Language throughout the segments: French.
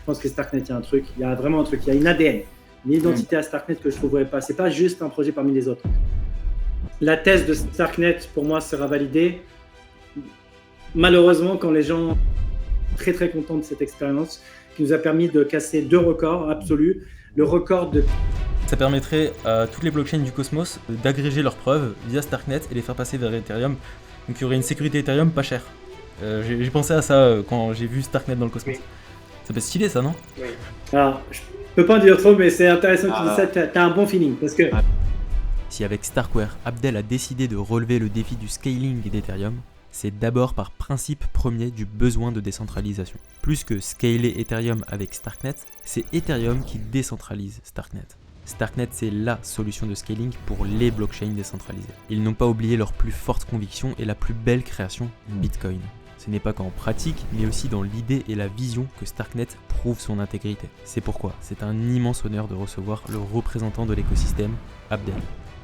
je pense que Starknet, il y a un truc, il y a vraiment un truc, il y a une ADN, une identité à Starknet que je ne trouverais pas. C'est pas juste un projet parmi les autres. La thèse de Starknet, pour moi, sera validée. Malheureusement, quand les gens sont très très contents de cette expérience, qui nous a permis de casser 2 records absolus. Le record de... Ça permettrait à toutes les blockchains du Cosmos d'agréger leurs preuves via Starknet et les faire passer vers Ethereum. Donc il y aurait une sécurité Ethereum pas chère. J'ai pensé à ça quand j'ai vu Starknet dans le Cosmos. Oui. Ça peut être stylé ça, non? Oui. Alors, je peux pas en dire trop, mais c'est intéressant que tu dis ça, t'as un bon feeling. Parce que... Si avec Starkware, Abdel a décidé de relever le défi du scaling d'Ethereum, c'est d'abord par principe premier du besoin de décentralisation. Plus que scaler Ethereum avec Starknet, c'est Ethereum qui décentralise Starknet. Starknet, c'est la solution de scaling pour les blockchains décentralisées. Ils n'ont pas oublié leur plus forte conviction et la plus belle création, Bitcoin. Ce n'est pas qu'en pratique, mais aussi dans l'idée et la vision que Starknet prouve son intégrité. C'est pourquoi c'est un immense honneur de recevoir le représentant de l'écosystème, Abdel.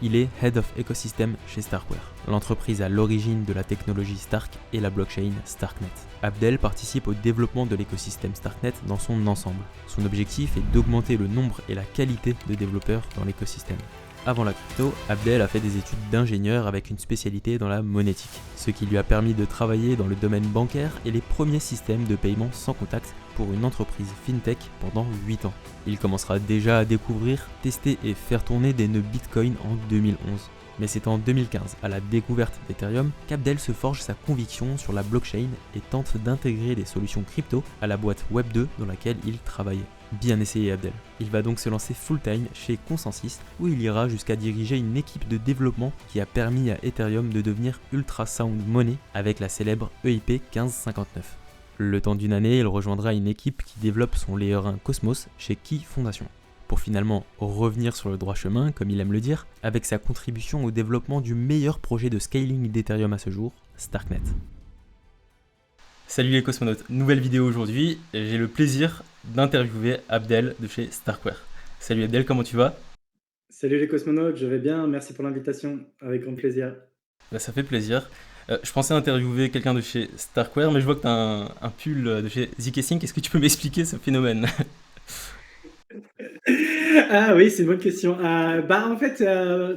Il est Head of Ecosystem chez Starkware, l'entreprise à l'origine de la technologie Stark et la blockchain Starknet. Abdel participe au développement de l'écosystème Starknet dans son ensemble. Son objectif est d'augmenter le nombre et la qualité de développeurs dans l'écosystème. Avant la crypto, Abdel a fait des études d'ingénieur avec une spécialité dans la monétique, ce qui lui a permis de travailler dans le domaine bancaire et les premiers systèmes de paiement sans contact pour une entreprise fintech pendant 8 ans. Il commencera déjà à découvrir, tester et faire tourner des nœuds Bitcoin en 2011. Mais c'est en 2015, à la découverte d'Ethereum, qu'Abdel se forge sa conviction sur la blockchain et tente d'intégrer des solutions crypto à la boîte Web2 dans laquelle il travaillait. Bien essayé Abdel. Il va donc se lancer full-time chez Consensus où il ira jusqu'à diriger une équipe de développement qui a permis à Ethereum de devenir Ultrasound Money avec la célèbre EIP 1559. Le temps d'une année, il rejoindra une équipe qui développe son layer 1 Cosmos chez Key Foundation, pour finalement revenir sur le droit chemin, comme il aime le dire, avec sa contribution au développement du meilleur projet de scaling d'Ethereum à ce jour, Starknet. Salut les cosmonautes, nouvelle vidéo aujourd'hui, j'ai le plaisir d'interviewer Abdel de chez Starkware. Salut Abdel, comment tu vas? Salut les cosmonautes, je vais bien, merci pour l'invitation, avec grand plaisir. Ça fait plaisir. Je pensais interviewer quelqu'un de chez Starkware, mais je vois que tu as un pull de chez zkSync. Est-ce que tu peux m'expliquer ce phénomène? Ah oui, c'est une bonne question. En fait,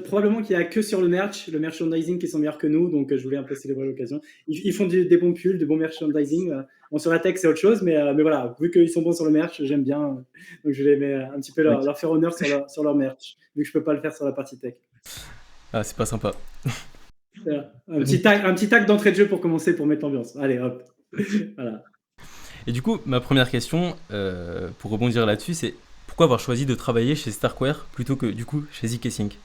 probablement qu'il n'y a que sur le merchandising qui sont meilleurs que nous, donc je voulais un peu célébrer l'occasion. Ils font des bons pulls, de bons merchandising. Sur la tech, c'est autre chose, mais voilà, vu qu'ils sont bons sur le merch, j'aime bien. Donc je voulais un petit peu leur faire honneur sur leur merch, vu que je ne peux pas le faire sur la partie tech. Ah, c'est pas sympa. Un petit tag d'entrée de jeu pour commencer, pour mettre l'ambiance. Allez, hop. Voilà. Et du coup, ma première question, pour rebondir là-dessus, c'est pourquoi avoir choisi de travailler chez Starkware plutôt que du coup chez zkSync?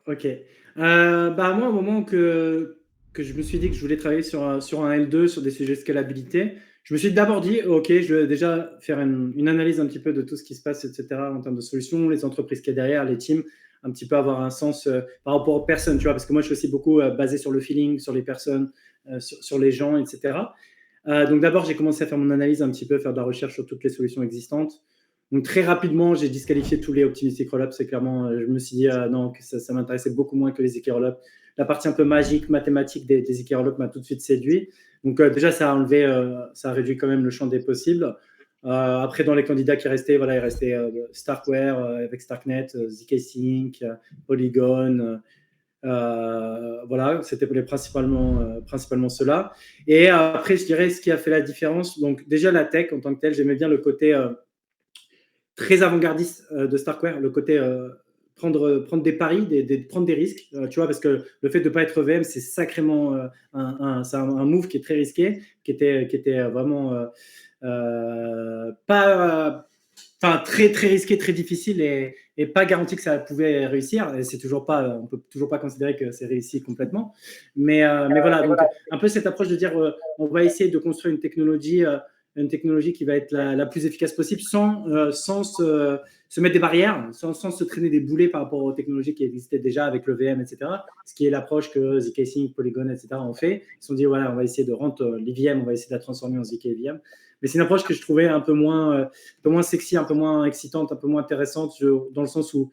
Ok. Moi, au moment que je me suis dit que je voulais travailler sur un L2, sur des sujets de scalabilité, je me suis d'abord dit, ok, je vais déjà faire une analyse un petit peu de tout ce qui se passe, etc., en termes de solutions, les entreprises qu'il y a derrière, les teams, un petit peu avoir un sens par rapport aux personnes, tu vois, parce que moi, je suis aussi beaucoup basé sur le feeling, sur les personnes, sur les gens, etc. Donc d'abord, j'ai commencé à faire mon analyse un petit peu, faire de la recherche sur toutes les solutions existantes. Donc très rapidement, j'ai disqualifié tous les optimistic rollups. C'est clairement, je me suis dit non, que ça m'intéressait beaucoup moins que les ZK rollups. La partie un peu magique, mathématique des ZK rollups m'a tout de suite séduit. Donc déjà, ça a réduit quand même le champ des possibles. Après, dans les candidats qui restaient, voilà, il restait Starkware avec Starknet, zkSync, Polygon. Voilà, c'était principalement cela. Et après, je dirais ce qui a fait la différence. Donc déjà la tech en tant que telle, j'aimais bien le côté très avant-gardiste de Starkware, le côté prendre des paris, prendre des risques, tu vois, parce que le fait de ne pas être VM, c'est sacrément un move qui est très risqué, qui était vraiment très très risqué, très difficile et pas garanti que ça pouvait réussir. Et c'est toujours pas, on peut toujours pas considérer que c'est réussi complètement. Mais voilà, donc un peu cette approche de dire on va essayer de construire une technologie qui va être la plus efficace possible sans se mettre des barrières, sans se traîner des boulets par rapport aux technologies qui existaient déjà avec le VM, etc. Ce qui est l'approche que zkSync, Polygon, etc. ont fait. Ils se sont dit, voilà, on va essayer de rendre l'IVM, on va essayer de la transformer en zkVM. Mais c'est une approche que je trouvais un peu moins sexy, un peu moins excitante, un peu moins intéressante, dans le sens où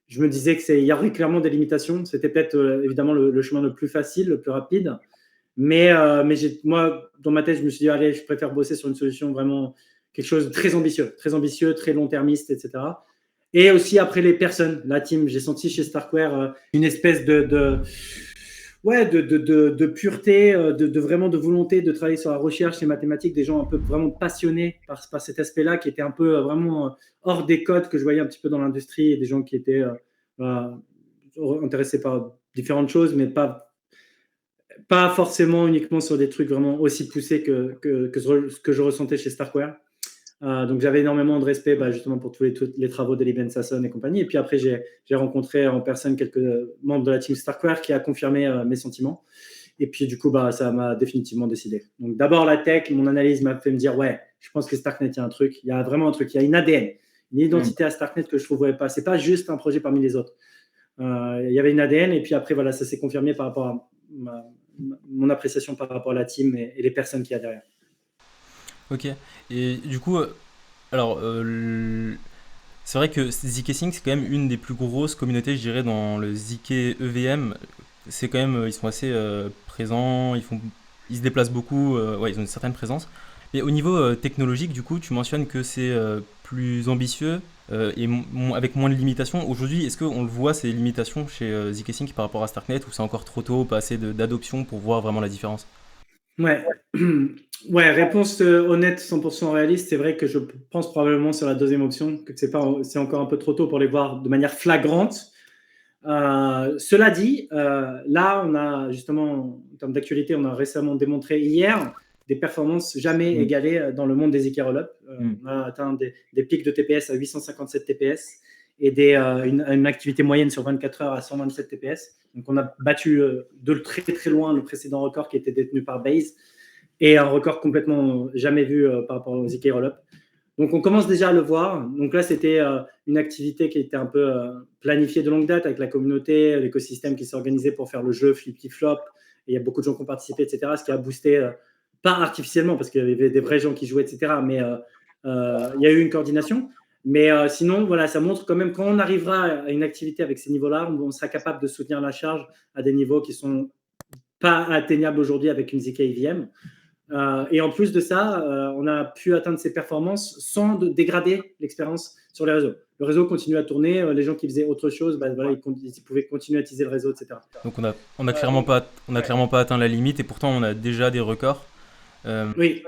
je me disais qu'il y aurait clairement des limitations. C'était peut-être évidemment le chemin le plus facile, le plus rapide. Mais moi, dans ma tête, je me suis dit, allez, je préfère bosser sur une solution vraiment quelque chose de très ambitieux, très long-termiste, etc. Et aussi après les personnes, la team, j'ai senti chez Starkware une espèce de pureté, vraiment de volonté de travailler sur la recherche, les mathématiques, des gens un peu vraiment passionnés par cet aspect-là, qui était un peu vraiment hors des codes que je voyais un petit peu dans l'industrie, et des gens qui étaient intéressés par différentes choses, mais pas forcément uniquement sur des trucs vraiment aussi poussés que ce que je ressentais chez Starkware. Donc j'avais énormément de respect justement pour tous les travaux d'Eli Ben Sasson et compagnie. Et puis après, j'ai rencontré en personne quelques membres de la team Starkware qui a confirmé mes sentiments. Et puis du coup, ça m'a définitivement décidé. Donc d'abord la tech, mon analyse m'a fait me dire, ouais, je pense que Starknet, il y a un truc, il y a vraiment un truc, il y a une ADN, une identité à Starknet que je ne trouverais pas. C'est pas juste un projet parmi les autres. Il y avait une ADN, et puis après, voilà, ça s'est confirmé par rapport à mon appréciation par rapport à la team et les personnes qu'il y a derrière. Ok, et du coup, alors, c'est vrai que zkSync, c'est quand même une des plus grosses communautés, je dirais, dans le zk EVM. C'est quand même, ils sont assez présents, ils se déplacent beaucoup, ouais, ils ont une certaine présence. Mais au niveau technologique, du coup, tu mentionnes que c'est plus ambitieux et avec moins de limitations. Aujourd'hui, est-ce qu'on le voit, ces limitations chez zkSync par rapport à Starknet, ou c'est encore trop tôt, pas assez d'adoption pour voir vraiment la différence? Ouais. Ouais, réponse honnête, 100% réaliste. C'est vrai que je pense probablement sur la deuxième option, que c'est encore un peu trop tôt pour les voir de manière flagrante. Cela dit, là, on a justement, en termes d'actualité, on a récemment démontré hier des performances jamais égalées dans le monde des ZK Rollup. On a atteint des pics de TPS à 857 TPS et une activité moyenne sur 24 heures à 127 TPS. Donc, on a battu de très très loin le précédent record qui était détenu par Base, et un record complètement jamais vu par rapport aux ZK Rollup. Donc, on commence déjà à le voir. Donc là, c'était une activité qui était un peu planifiée de longue date avec la communauté, l'écosystème qui s'est organisé pour faire le jeu Flippy-Flop. Et il y a beaucoup de gens qui ont participé, etc. Ce qui a boosté, pas artificiellement, parce qu'il y avait des vrais gens qui jouaient, etc. Mais il y a eu une coordination. Mais sinon, voilà, ça montre quand même quand on arrivera à une activité avec ces niveaux-là, on sera capable de soutenir la charge à des niveaux qui ne sont pas atteignables aujourd'hui avec une ZK EVM. Et en plus de ça, on a pu atteindre ces performances sans dégrader l'expérience sur les réseaux. Le réseau continue à tourner, les gens qui faisaient autre chose, voilà, ils pouvaient continuer à utiliser le réseau, etc. Donc on a clairement pas atteint la limite, et pourtant on a déjà des records. Oui.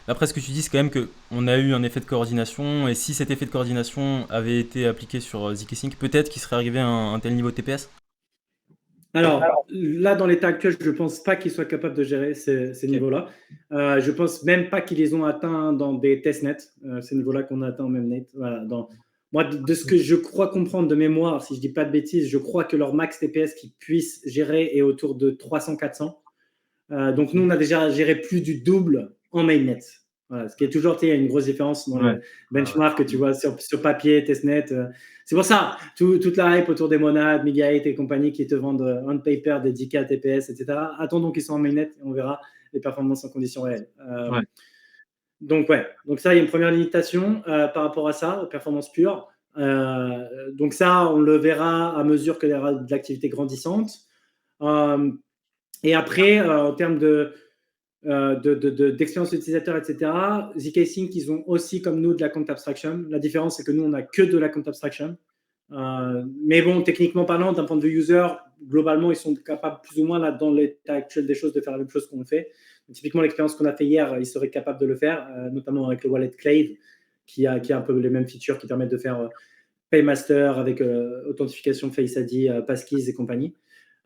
Après, ce que tu dis, c'est quand même qu'on a eu un effet de coordination, et si cet effet de coordination avait été appliqué sur zkSync, peut-être qu'il serait arrivé à un tel niveau de TPS. Alors, là, dans l'état actuel, je ne pense pas qu'ils soient capables de gérer ces niveaux-là. Je ne pense même pas qu'ils les ont atteints dans des testnets, ces niveaux-là qu'on a atteints en même net. Voilà, moi, de ce que je crois comprendre de mémoire, si je ne dis pas de bêtises, je crois que leur max TPS qu'ils puissent gérer est autour de 300-400. Donc, nous, on a déjà géré plus du double en mainnet. Voilà, ce qui est toujours, il y a une grosse différence dans le benchmark que tu vois sur papier, testnet. C'est pour ça, toute la hype autour des monades, Mega8 et compagnie qui te vendent on paper des 10K TPS, etc. Attendons qu'ils soient en mainnet et on verra les performances en conditions réelles. Donc ça, il y a une première limitation par rapport à ça, aux performances pures. Donc ça, on le verra à mesure qu'il y aura de l'activité grandissante. Et après, en termes d'expérience utilisateur, etc., zkSync, ils ont aussi, comme nous, de la compte abstraction. La différence, c'est que nous, on n'a que de la compte abstraction. Mais bon, techniquement parlant, d'un point de vue user, globalement, ils sont capables plus ou moins, là, dans l'état actuel des choses, de faire la même chose qu'on fait. Donc, typiquement, l'expérience qu'on a fait hier, ils seraient capables de le faire, notamment avec le wallet Clave, qui a un peu les mêmes features qui permettent de faire Paymaster avec authentification Face ID, Passkeys et compagnie.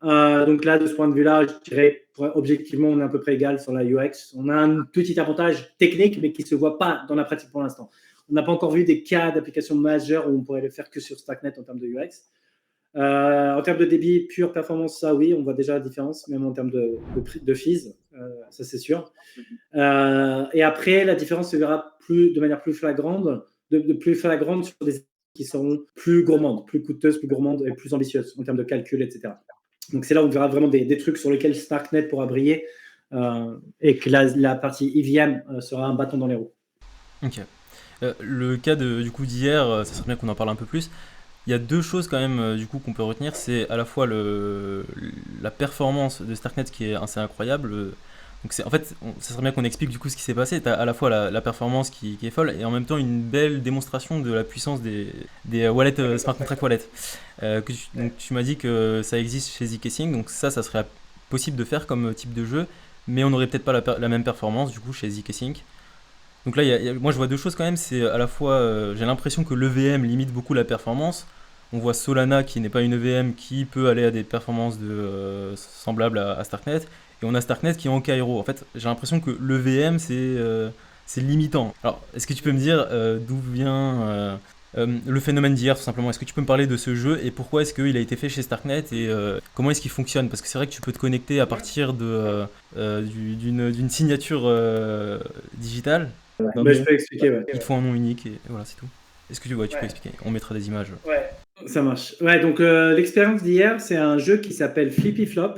Donc là, de ce point de vue-là, je dirais, objectivement, on est à peu près égal sur la UX. On a un petit avantage technique, mais qui ne se voit pas dans la pratique pour l'instant. On n'a pas encore vu des cas d'application majeure où on pourrait le faire que sur Starknet en termes de UX. En termes de débit, pure performance, ça oui, on voit déjà la différence, même en termes de fees, ça c'est sûr. Et après, la différence se verra de manière plus flagrante, plus flagrante sur des qui seront plus gourmandes, plus coûteuses, plus gourmandes et plus ambitieuses en termes de calcul, etc. Donc c'est là où on verra vraiment des trucs sur lesquels Starknet pourra briller et que la partie EVM sera un bâton dans les roues. Ok. Le cas du coup d'hier, ça serait bien qu'on en parle un peu plus. Il y a deux choses quand même du coup qu'on peut retenir, c'est à la fois la performance de Starknet qui est assez incroyable. Donc en fait, ça serait bien qu'on explique du coup ce qui s'est passé. Tu as à la fois la performance qui est folle et en même temps une belle démonstration de la puissance des wallets, smart contract wallets. Donc tu m'as dit que ça existe chez zkSync, donc ça serait possible de faire comme type de jeu, mais on n'aurait peut-être pas la même performance du coup chez zkSync. Donc là, moi je vois deux choses quand même, c'est à la fois, j'ai l'impression que l'EVM limite beaucoup la performance. On voit Solana qui n'est pas une EVM qui peut aller à des performances semblables à Starknet. Et on a Starknet qui est en Cairo. En fait, j'ai l'impression que l'EVM c'est limitant. Alors, est-ce que tu peux me dire d'où vient le phénomène d'hier tout simplement? Est-ce que tu peux me parler de ce jeu et pourquoi est-ce qu'il a été fait chez Starknet et comment est-ce qu'il fonctionne? Parce que c'est vrai que tu peux te connecter à partir d'une signature digitale. Je peux expliquer. Ouais. Il te faut un nom unique et voilà, c'est tout. Est-ce que tu peux expliquer? On mettra des images. Ouais, ça marche. Ouais, donc l'expérience d'hier, c'est un jeu qui s'appelle Flippy Flop,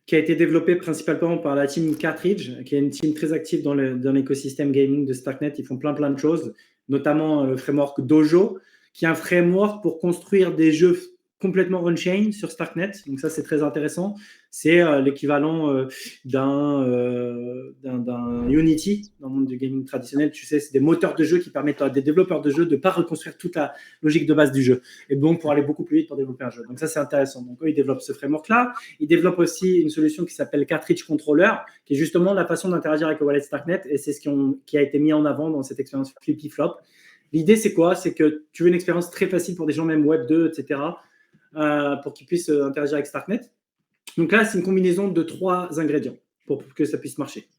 qui a été développé principalement par la team Cartridge, qui est une team très active dans l'écosystème gaming de Starknet. Ils font plein de choses, notamment le framework Dojo, qui est un framework pour construire des jeux complètement on-chain sur Starknet. Donc ça, c'est très intéressant. C'est l'équivalent d'un Unity dans le monde du gaming traditionnel. Tu sais, c'est des moteurs de jeu qui permettent à des développeurs de jeux de ne pas reconstruire toute la logique de base du jeu. Et donc, pour aller beaucoup plus vite pour développer un jeu. Donc ça, c'est intéressant. Donc eux, ils développent ce framework-là. Ils développent aussi une solution qui s'appelle Cartridge Controller, qui est justement la façon d'interagir avec le wallet Starknet. Et c'est ce qui a été mis en avant dans cette expérience Flippy Flop. L'idée, c'est quoi? C'est que tu veux une expérience très facile pour des gens, même Web 2, etc., pour qu'ils puissent interagir avec Starknet. Donc là, c'est une combinaison de 3 ingrédients pour que ça puisse marcher.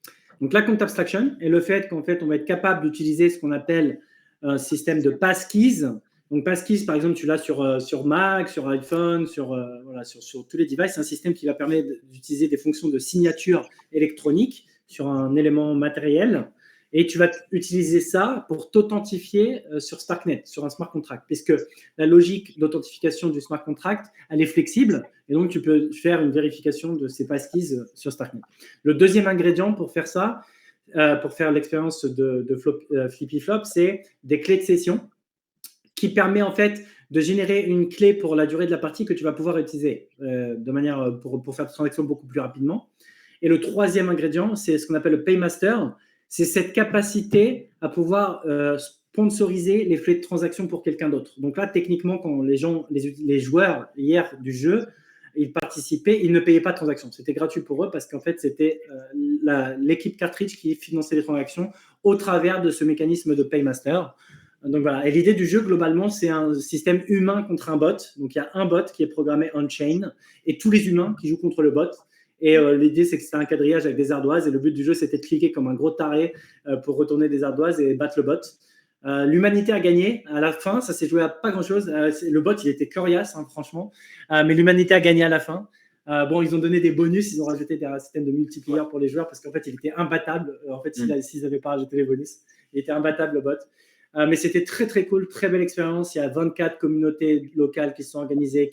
Donc la compte abstraction et le fait qu'en fait, on va être capable d'utiliser ce qu'on appelle un système de passkeys. Donc passkeys, par exemple, tu l'as sur Mac, sur iPhone, sur tous les devices. C'est un système qui va permettre d'utiliser des fonctions de signature électronique sur un élément matériel. Et tu vas utiliser ça pour t'authentifier sur Starknet, sur un smart contract, puisque la logique d'authentification du smart contract, elle est flexible, et donc tu peux faire une vérification de ces passkeys sur Starknet. Le deuxième ingrédient pour faire ça, pour faire l'expérience de Flippy Flop, c'est des clés de session qui permet en fait de générer une clé pour la durée de la partie que tu vas pouvoir utiliser de manière pour faire des transactions beaucoup plus rapidement. Et le troisième ingrédient, c'est ce qu'on appelle le Paymaster. C'est cette capacité à pouvoir sponsoriser les flux de transaction pour quelqu'un d'autre. Donc là, techniquement, quand les joueurs hier du jeu, ils participaient, ils ne payaient pas de transaction. C'était gratuit pour eux parce qu'en fait, c'était l'équipe Cartridge qui finançait les transactions au travers de ce mécanisme de Paymaster. Donc voilà. Et l'idée du jeu, globalement, c'est un système humain contre un bot. Donc il y a un bot qui est programmé on-chain et tous les humains qui jouent contre le bot. Et l'idée, c'est que c'était un quadrillage avec des ardoises. Et le but du jeu, c'était de cliquer comme un gros taré pour retourner des ardoises et battre le bot. L'humanité a gagné. À la fin, ça s'est joué à pas grand-chose. Le bot, il était coriace, hein, franchement. Mais l'humanité a gagné à la fin. Ils ont donné des bonus. Ils ont rajouté des systèmes de multipliers pour les joueurs parce qu'en fait, il était imbattable. En fait, s'ils n'avaient pas rajouté les bonus, il était imbattable, le bot. Mais c'était très, très cool. Très belle expérience. Il y a 24 communautés locales qui se sont organisées,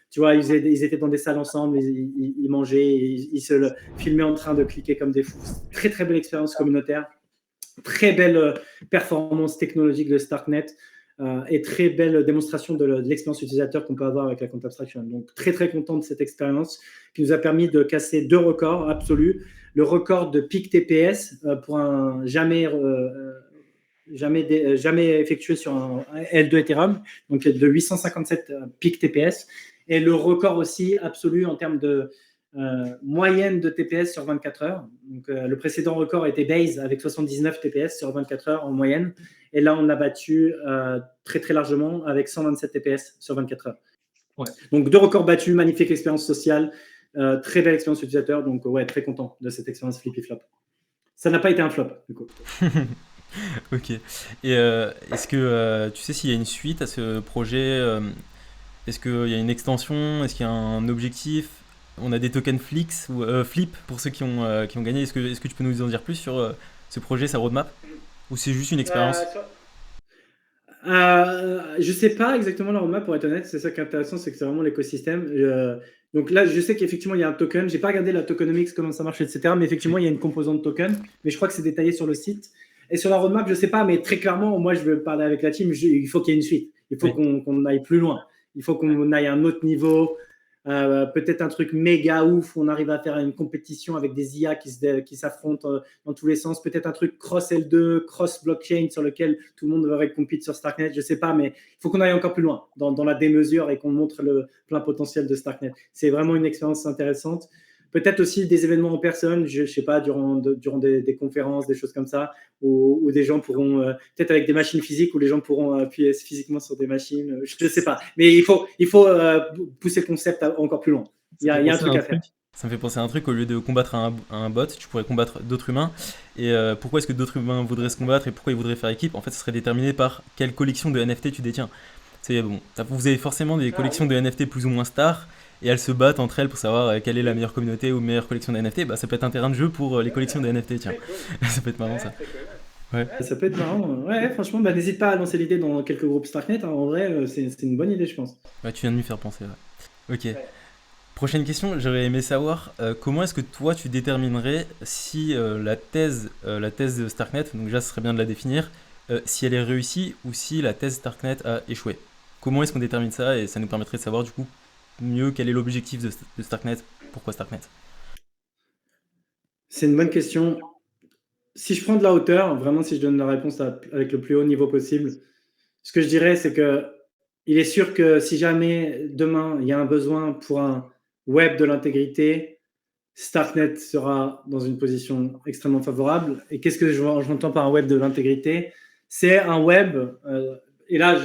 tu vois, ils étaient dans des salles ensemble, ils mangeaient, ils se filmaient en train de cliquer comme des fous. Très, très belle expérience communautaire, très belle performance technologique de Starknet et très belle démonstration de l'expérience utilisateur qu'on peut avoir avec la compte abstraction. Donc, très, très content de cette expérience qui nous a permis de casser 2 records absolus. Le record de pic TPS pour un jamais effectué sur un L2 Ethereum, donc de 857 pics TPS. Et le record aussi absolu en termes de moyenne de TPS sur 24 heures. Donc, le précédent record était Base avec 79 TPS sur 24 heures en moyenne. Et là, on l'a battu très, très largement avec 127 TPS sur 24 heures. Ouais. Donc, 2 records battus, magnifique expérience sociale, très belle expérience utilisateur. Donc, ouais, très content de cette expérience Flippy Flop. Ça n'a pas été un flop, du coup. Ok. Et est-ce que tu sais s'il y a une suite à ce projet? Est-ce qu'il y a une extension? Est-ce qu'il y a un objectif? On a des tokens Flip pour ceux qui ont gagné. Est-ce que tu peux nous en dire plus sur ce projet, sa roadmap? Ou c'est juste une expérience? Je sais pas exactement la roadmap, pour être honnête. C'est ça qui est intéressant, c'est que c'est vraiment l'écosystème. Donc là, je sais qu'effectivement, il y a un token. J'ai pas regardé la tokenomics, comment ça marche, etc. Mais effectivement, il y a une composante token. Mais je crois que c'est détaillé sur le site. Et sur la roadmap, je sais pas, mais très clairement, moi, je veux parler avec la team. Il faut qu'il y ait une suite. Il faut qu'on aille plus loin. Il faut qu'on aille à un autre niveau. peut-être un truc méga ouf où on arrive à faire une compétition avec des IA qui s'affrontent dans tous les sens, peut-être un truc cross L2, cross blockchain sur lequel tout le monde devrait compete sur Starknet, je sais pas, mais il faut qu'on aille encore plus loin dans la démesure et qu'on montre le plein potentiel de Starknet. C'est vraiment une expérience intéressante. Peut-être aussi des événements en personne, je sais pas, durant des conférences, des choses comme ça, où des gens pourront, peut-être avec des machines physiques, où les gens pourront appuyer physiquement sur des machines, je sais pas. Mais il faut pousser le concept encore plus loin. Il y a un truc à faire. Ça me fait penser à un truc, au lieu de combattre un bot, tu pourrais combattre d'autres humains. Et pourquoi est-ce que d'autres humains voudraient se combattre et pourquoi ils voudraient faire équipe? En fait, ce serait déterminé par quelle collection de NFT tu détiens. Bon, vous avez forcément des collections de NFT plus ou moins stars, et elles se battent entre elles pour savoir quelle est la meilleure communauté ou meilleure collection de NFT. Bah, ça peut être un terrain de jeu pour les collections de NFT, tiens. Ça peut être marrant, ça. Ouais. Ça peut être marrant. Ouais, franchement, n'hésite pas à lancer l'idée dans quelques groupes Starknet. Hein. En vrai, c'est une bonne idée, je pense. Ouais, tu viens de m'y faire penser. Ouais. Ok. Ouais. Prochaine question, j'aurais aimé savoir comment est-ce que toi tu déterminerais si la thèse de Starknet, donc déjà ce serait bien de la définir, si elle est réussie ou si la thèse Starknet a échoué. Comment est-ce qu'on détermine ça, et ça nous permettrait de savoir du coup mieux quel est l'objectif de Starknet, pourquoi Starknet? C'est une bonne question. Si je prends de la hauteur, vraiment si je donne la réponse avec le plus haut niveau possible, ce que je dirais c'est que il est sûr que si jamais demain il y a un besoin pour un web de l'intégrité, Starknet sera dans une position extrêmement favorable. Et qu'est-ce que j'entends par un web de l'intégrité? C'est un web, et là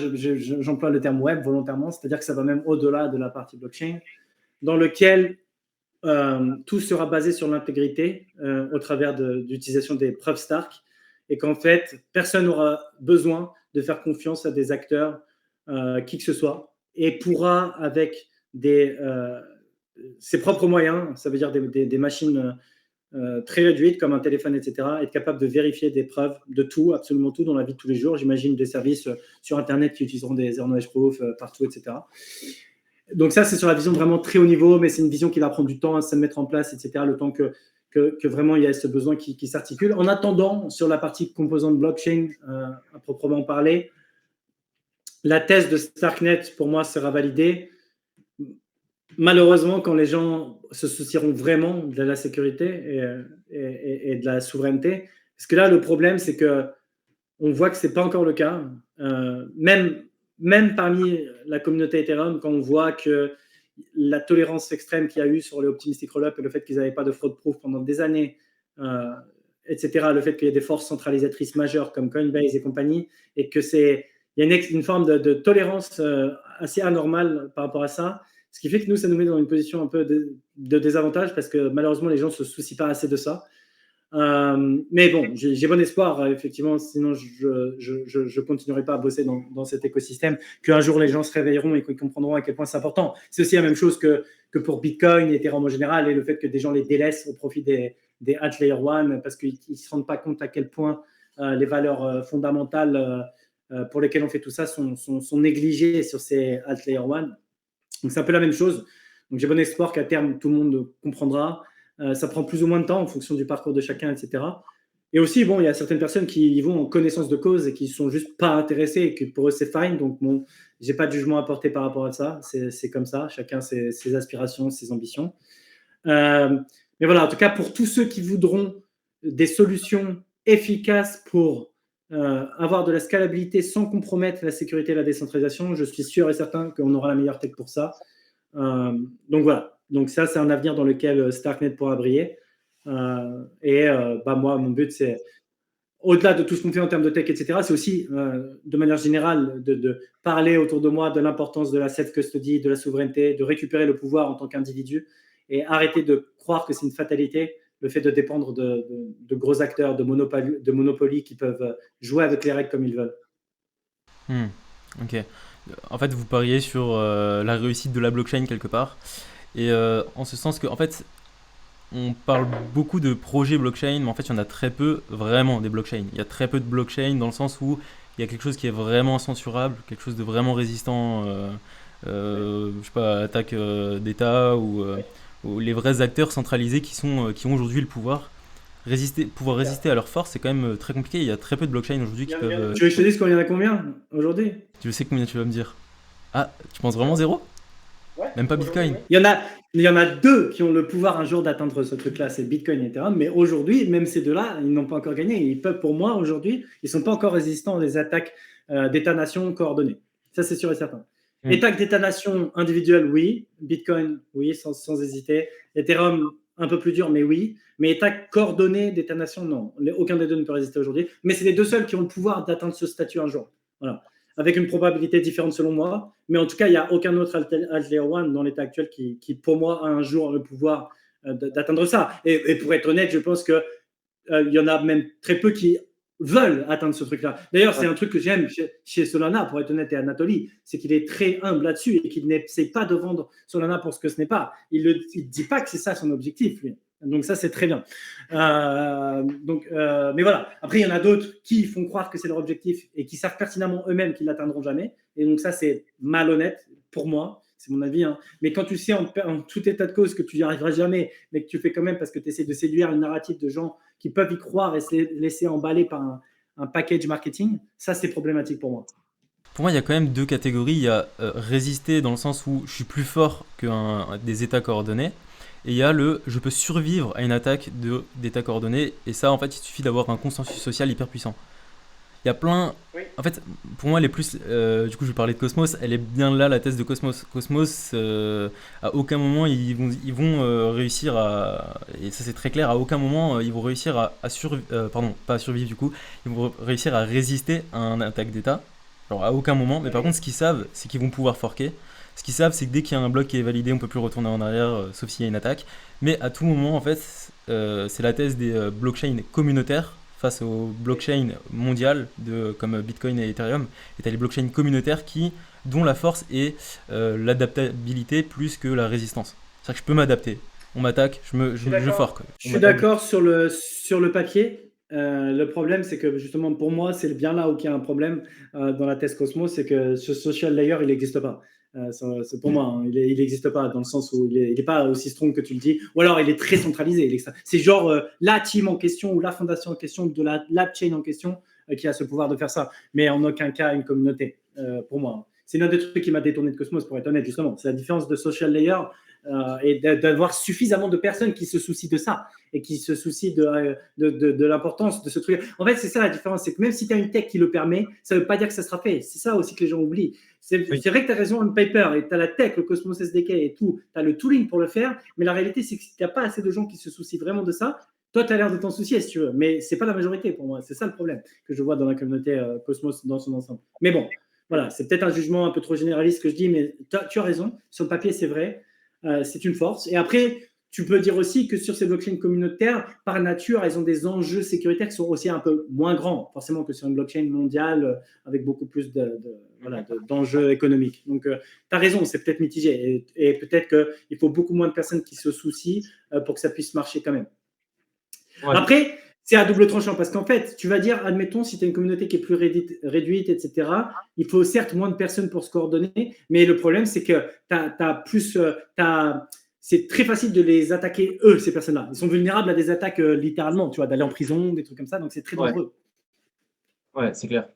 j'emploie le terme web volontairement, c'est-à-dire que ça va même au-delà de la partie blockchain, dans lequel tout sera basé sur l'intégrité au travers d'utilisation des preuves Stark, et qu'en fait personne n'aura besoin de faire confiance à des acteurs qui que ce soit, et pourra avec ses propres moyens, ça veut dire des machines très réduites comme un téléphone, etc., être capable de vérifier des preuves de tout, absolument tout dans la vie de tous les jours. J'imagine des services sur Internet qui utiliseront des zero knowledge proof partout, etc. Donc ça, c'est sur la vision vraiment très haut niveau, mais c'est une vision qui va prendre du temps à se mettre en place, etc., le temps que vraiment il y a ce besoin qui s'articule. En attendant, sur la partie composante blockchain, à proprement parler, la thèse de Starknet, pour moi, sera validée. Malheureusement, quand les gens se soucieront vraiment de la sécurité et de la souveraineté, parce que là, le problème, c'est qu'on voit que ce n'est pas encore le cas. Même parmi la communauté Ethereum, quand on voit que la tolérance extrême qu'il y a eu sur les optimistic rollup et le fait qu'ils n'avaient pas de fraud proof pendant des années, etc., le fait qu'il y ait des forces centralisatrices majeures comme Coinbase et compagnie, et qu'il y a une forme de tolérance assez anormale par rapport à ça, ce qui fait que nous, ça nous met dans une position un peu de désavantage, parce que malheureusement, les gens ne se soucient pas assez de ça. Mais bon, j'ai bon espoir, effectivement, sinon je continuerai pas à bosser dans cet écosystème, qu'un jour les gens se réveilleront et qu'ils comprendront à quel point c'est important. C'est aussi la même chose que pour Bitcoin et Ethereum en général, et le fait que des gens les délaissent au profit des alt layer 1, parce qu'ils ne se rendent pas compte à quel point les valeurs fondamentales pour lesquelles on fait tout ça sont négligées sur ces alt layer 1. Donc c'est un peu la même chose. Donc j'ai bon espoir qu'à terme tout le monde comprendra. Ça prend plus ou moins de temps en fonction du parcours de chacun, etc. Et aussi, bon, il y a certaines personnes qui y vont en connaissance de cause et qui ne sont juste pas intéressées, et que pour eux, c'est fine. Donc, bon, je n'ai pas de jugement à porter par rapport à ça. C'est comme ça. Chacun ses aspirations, ses ambitions. Mais voilà, en tout cas, pour tous ceux qui voudront des solutions efficaces pour avoir de la scalabilité sans compromettre la sécurité et la décentralisation, je suis sûr et certain qu'on aura la meilleure tech pour ça. Donc, voilà. Donc ça, c'est un avenir dans lequel Starknet pourra briller. Moi, mon but, c'est, au-delà de tout ce qu'on fait en termes de tech, etc., c'est aussi, de manière générale, de parler autour de moi de l'importance de la self-custody, de la souveraineté, de récupérer le pouvoir en tant qu'individu, et arrêter de croire que c'est une fatalité, le fait de dépendre de gros acteurs, de monopoly qui peuvent jouer avec les règles comme ils veulent. Ok. En fait, vous pariez sur la réussite de la blockchain quelque part. Et en ce sens que, en fait, on parle beaucoup de projets blockchain, mais en fait, il y en a très peu vraiment des blockchains. Il y a très peu de blockchain dans le sens où il y a quelque chose qui est vraiment censurable, quelque chose de vraiment résistant, je sais pas, à l'attaque d'État ou les vrais acteurs centralisés qui ont aujourd'hui le pouvoir. Pouvoir résister à leur force, c'est quand même très compliqué. Il y a très peu de blockchains aujourd'hui qui peuvent. Tu veux que je te dise qu'il y en a combien aujourd'hui? Tu sais combien tu vas me dire? Ah, tu penses vraiment zéro? Même pas Bitcoin. Il y en a deux qui ont le pouvoir un jour d'atteindre ce truc-là, c'est Bitcoin et Ethereum. Mais aujourd'hui, même ces deux-là, ils n'ont pas encore gagné. Ils peuvent, pour moi, aujourd'hui, ils ne sont pas encore résistants à des attaques d'État-nation coordonnées. Ça, c'est sûr et certain. Attaque d'État-nation individuelle, oui. Bitcoin, oui, sans hésiter. Ethereum, un peu plus dur, mais oui. Mais attaque coordonnée d'État-nation, non. Aucun des deux ne peut résister aujourd'hui. Mais c'est les deux seuls qui ont le pouvoir d'atteindre ce statut un jour. Voilà. Avec une probabilité différente selon moi. Mais en tout cas, il n'y a aucun autre Layer 1 dans l'état actuel qui, pour moi, a un jour le pouvoir d'atteindre ça. Et pour être honnête, je pense qu'il y en a même très peu qui veulent atteindre ce truc-là. D'ailleurs, c'est un truc que j'aime chez Solana, pour être honnête, et Anatoly, c'est qu'il est très humble là-dessus et qu'il n'essaie pas de vendre Solana pour ce que ce n'est pas. Il ne dit pas que c'est ça son objectif, lui. Donc ça, c'est très bien. Mais voilà. Après, il y en a d'autres qui font croire que c'est leur objectif et qui savent pertinemment eux-mêmes qu'ils ne l'atteindront jamais. Et donc ça, c'est malhonnête pour moi. C'est mon avis. Hein. Mais quand tu sais en tout état de cause que tu n'y arriveras jamais, mais que tu fais quand même parce que tu essaies de séduire une narrative de gens qui peuvent y croire et se laisser emballer par un package marketing, ça, c'est problématique pour moi. Pour moi, il y a quand même deux catégories. Il y a résister dans le sens où je suis plus fort que des états coordonnés. Et il y a je peux survivre à une attaque d'état coordonné. Et ça, en fait, il suffit d'avoir un consensus social hyper puissant. Il y a plein... Oui. En fait, pour moi, du coup, je vais parler de Cosmos. Elle est bien là, la thèse de Cosmos. Cosmos, à aucun moment, ils vont réussir à... Et ça, c'est très clair. À aucun moment, ils vont réussir à survivre... pardon, pas à survivre, du coup. Ils vont réussir à résister à une attaque d'état. Alors, à aucun moment. Mais par contre, ce qu'ils savent, c'est qu'ils vont pouvoir forker. Ce qu'ils savent, c'est que dès qu'il y a un bloc qui est validé, on ne peut plus retourner en arrière, sauf s'il y a une attaque. Mais à tout moment, en fait, c'est la thèse des blockchains communautaires face aux blockchains mondiales comme Bitcoin et Ethereum. Et tu as les blockchains communautaires dont la force est l'adaptabilité plus que la résistance. C'est-à-dire que je peux m'adapter. On m'attaque, je fork. Je suis d'accord sur le papier. Le problème, c'est que justement, pour moi, c'est bien là où il y a un problème dans la thèse Cosmos, c'est que ce social layer, il n'existe pas. C'est pour moi, hein, il n'existe pas dans le sens où il n'est pas aussi strong que tu le dis, ou alors il est très centralisé. C'est genre la team en question ou la fondation en question de la chain en question qui a ce pouvoir de faire ça, mais en aucun cas une communauté, pour moi. C'est l'un des trucs qui m'a détourné de Cosmos, pour être honnête, justement. C'est la différence de social layer et d'avoir suffisamment de personnes qui se soucient de ça et qui se soucient de l'importance de ce truc. En fait, c'est ça la différence, c'est que même si tu as une tech qui le permet, ça ne veut pas dire que ça sera fait. C'est ça aussi que les gens oublient. C'est vrai que tu as raison, on paper, et tu as la tech, le Cosmos SDK et tout, tu as le tooling pour le faire, mais la réalité, c'est qu'il n'y a pas assez de gens qui se soucient vraiment de ça. Toi, tu as l'air de t'en soucier, si tu veux, mais ce n'est pas la majorité pour moi. C'est ça le problème que je vois dans la communauté Cosmos dans son ensemble. Mais bon, voilà, c'est peut-être un jugement un peu trop généraliste que je dis, mais tu as raison. Sur le papier, c'est vrai. C'est une force. Et après, tu peux dire aussi que sur ces blockchains communautaires, par nature, elles ont des enjeux sécuritaires qui sont aussi un peu moins grands, forcément, que sur une blockchain mondiale avec beaucoup plus d'enjeux économiques. Donc, tu as raison, c'est peut-être mitigé. Et peut-être qu'il faut beaucoup moins de personnes qui se soucient pour que ça puisse marcher quand même. Ouais. Après, c'est à double tranchant parce qu'en fait, tu vas dire, admettons, si tu as une communauté qui est plus réduite, etc., il faut certes moins de personnes pour se coordonner, mais le problème, c'est que c'est très facile de les attaquer, eux, ces personnes-là. Ils sont vulnérables à des attaques littéralement, tu vois, d'aller en prison, des trucs comme ça, donc c'est très dangereux. Ouais, c'est clair.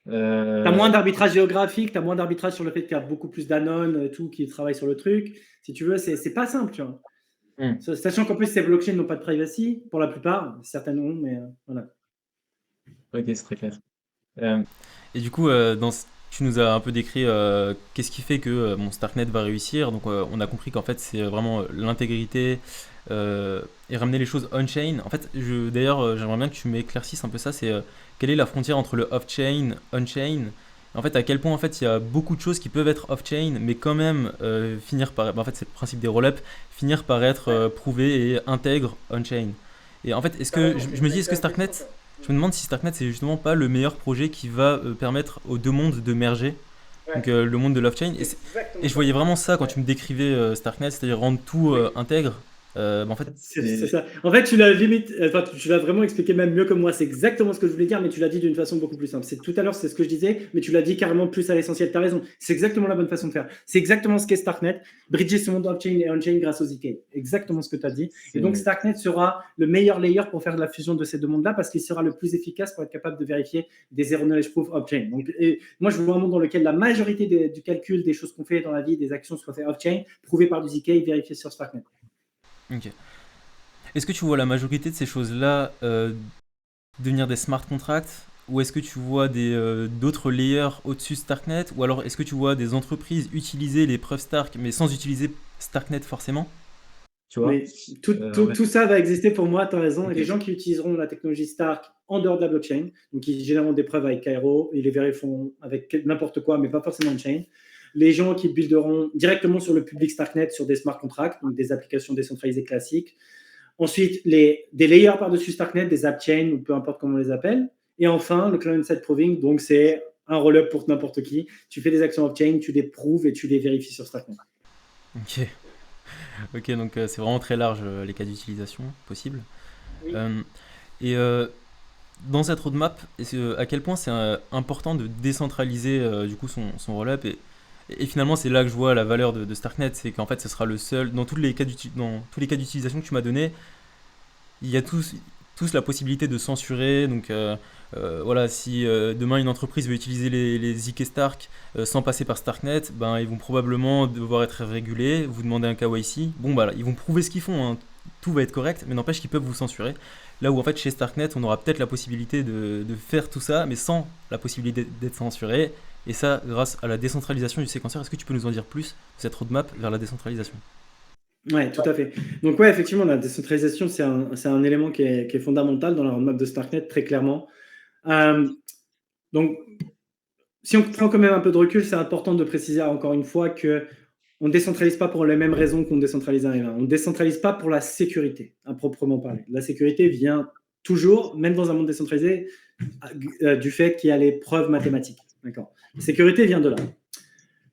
Tu as moins d'arbitrage géographique, tu as moins d'arbitrage sur le fait qu'il y a beaucoup plus d'anons, tout, qui travaillent sur le truc. Si tu veux, c'est pas simple, tu vois. Sachant qu'en plus, ces blockchains n'ont pas de privacy, pour la plupart, certaines ont, mais voilà. Ok, c'est très clair. Et du coup, tu nous as un peu décrit qu'est-ce qui fait que Starknet va réussir. Donc, on a compris qu'en fait, c'est vraiment l'intégrité et ramener les choses on-chain. En fait, d'ailleurs, j'aimerais bien que tu m'éclaircisses un peu ça. C'est quelle est la frontière entre le off-chain, on-chain? En fait, à quel point en fait il y a beaucoup de choses qui peuvent être off-chain, mais quand même finir par, en fait, c'est le principe des roll-ups, finir par être prouvées et intègres on-chain. Et en fait, est-ce que je me dis, est-ce que Starknet, je me demande si Starknet c'est justement pas le meilleur projet qui va permettre aux deux mondes de merger, donc le monde de l'off-chain. Et je voyais vraiment ça quand tu me décrivais Starknet, c'est-à-dire rendre tout intègre. En fait, C'est ça. En fait, tu l'as limite, enfin, tu l'as vraiment expliqué même mieux que moi. C'est exactement ce que je voulais dire, mais tu l'as dit d'une façon beaucoup plus simple. C'est tout à l'heure, c'est ce que je disais, mais tu l'as dit carrément plus à l'essentiel. Tu as raison. C'est exactement la bonne façon de faire. C'est exactement ce qu'est Starknet. Bridger ce monde off-chain et on-chain grâce aux ZK. Exactement ce que tu as dit. Et donc, Starknet sera le meilleur layer pour faire la fusion de ces deux mondes-là parce qu'il sera le plus efficace pour être capable de vérifier des zero knowledge proof off-chain. Donc, moi, je vois un monde dans lequel la majorité du calcul des choses qu'on fait dans la vie, des actions soient faites off-chain, prouvées par du ZK et vérifiées sur Starknet. ok. Est-ce que tu vois la majorité de ces choses-là devenir des smart contracts ou est-ce que tu vois d'autres layers au-dessus de Starknet ou alors est-ce que tu vois des entreprises utiliser les preuves Stark mais sans utiliser Starknet forcément? Tu vois? Mais tout ça va exister pour moi, tu as raison. Ok. Et les gens qui utiliseront la technologie Stark en dehors de la blockchain, donc qui généreront des preuves avec Cairo, ils les vérifieront avec n'importe quoi, mais pas forcément on-chain. Les gens qui builderont directement sur le public Starknet sur des smart contracts, donc des applications décentralisées classiques. Ensuite, des layers par-dessus Starknet, des app chains, ou peu importe comment on les appelle. Et enfin, le client-side proving, donc c'est un roll-up pour n'importe qui. Tu fais des actions off-chain, tu les prouves et tu les vérifies sur Starknet. Ok. Ok, donc c'est vraiment très large les cas d'utilisation possibles. Oui. Et dans cette roadmap, à quel point c'est important de décentraliser du coup son roll-up et finalement c'est là que je vois la valeur de Starknet, c'est qu'en fait ce sera le seul, dans tous les cas d'utilisation que tu m'as donné, il y a tous la possibilité de censurer, donc voilà, si demain une entreprise veut utiliser les ZK Stark sans passer par Starknet, ben ils vont probablement devoir être régulés, vous demandez un KYC, bon bah là, ils vont prouver ce qu'ils font, hein. Tout va être correct, mais n'empêche qu'ils peuvent vous censurer. Là où en fait chez Starknet, on aura peut-être la possibilité de faire tout ça, mais sans la possibilité d'être censuré, et ça grâce à la décentralisation du séquenceur. Est-ce que tu peux nous en dire plus de cette roadmap vers la décentralisation? Ouais, tout à fait. Donc ouais, effectivement, la décentralisation, c'est un élément qui est fondamental dans la roadmap de Starknet, très clairement. Donc, si on prend quand même un peu de recul, c'est important de préciser encore une fois que on ne décentralise pas pour les mêmes raisons qu'on décentralise un L1. On ne décentralise pas pour la sécurité, à proprement parler. La sécurité vient toujours, même dans un monde décentralisé, du fait qu'il y a les preuves mathématiques. D'accord. La sécurité vient de là.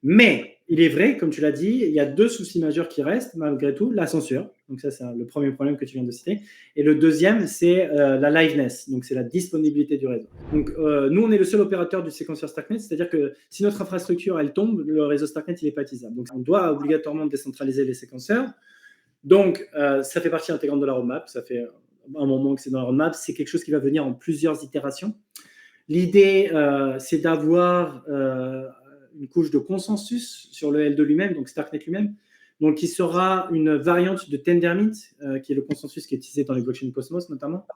Mais il est vrai, comme tu l'as dit, il y a deux soucis majeurs qui restent, malgré tout. La censure, donc ça c'est le premier problème que tu viens de citer. Et le deuxième, c'est la liveness, donc c'est la disponibilité du réseau. Donc nous, on est le seul opérateur du séquenceur Starknet, c'est-à-dire que si notre infrastructure, elle tombe, le réseau Starknet, il n'est pas utilisable. Donc on doit obligatoirement décentraliser les séquenceurs. Donc ça fait partie intégrante de la roadmap, ça fait un moment que c'est dans la roadmap, c'est quelque chose qui va venir en plusieurs itérations. L'idée, c'est d'avoir une couche de consensus sur le L2 lui-même, donc Starknet lui-même, donc qui sera une variante de Tendermint, qui est le consensus qui est utilisé dans les blockchains Cosmos notamment.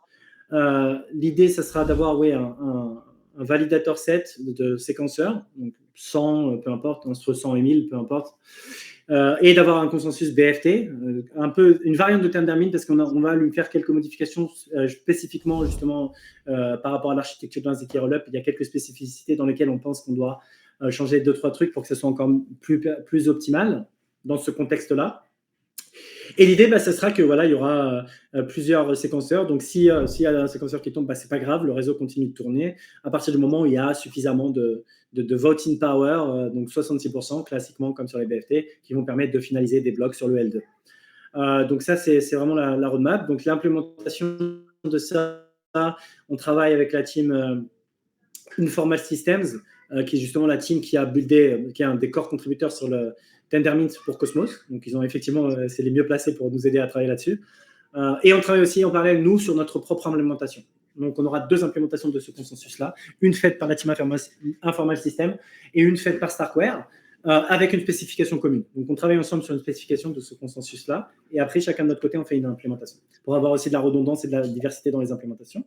L'idée, ça sera d'avoir un validator set de séquenceurs, donc 100, peu importe, entre 100 et 1000, peu importe, et d'avoir un consensus BFT, un peu une variante de Tendermint parce qu'on va lui faire quelques modifications spécifiquement justement par rapport à l'architecture d'un ZK Rollup. Il y a quelques spécificités dans lesquelles on pense qu'on doit changer 2-3 trucs pour que ce soit encore plus optimal dans ce contexte-là. Et l'idée, ce sera que voilà, il y aura plusieurs séquenceurs. Donc, s'il y a un séquenceur qui tombe, c'est pas grave, le réseau continue de tourner. À partir du moment où il y a suffisamment de voting power, donc 66%, classiquement comme sur les BFT, qui vont permettre de finaliser des blocs sur le L2. Donc ça, c'est vraiment la roadmap. Donc l'implémentation de ça, on travaille avec la team Informal Systems, qui est justement la team qui a buildé, qui est un des core contributeurs sur le Tendermint pour Cosmos. Donc, ils ont effectivement, c'est les mieux placés pour nous aider à travailler là-dessus. Et on travaille aussi en parallèle, nous, sur notre propre implémentation. Donc, on aura 2 implémentations de ce consensus-là, une faite par la team Informal System et une faite par Starkware, avec une spécification commune. Donc, on travaille ensemble sur une spécification de ce consensus-là, et après, chacun de notre côté, on fait une implémentation, pour avoir aussi de la redondance et de la diversité dans les implémentations.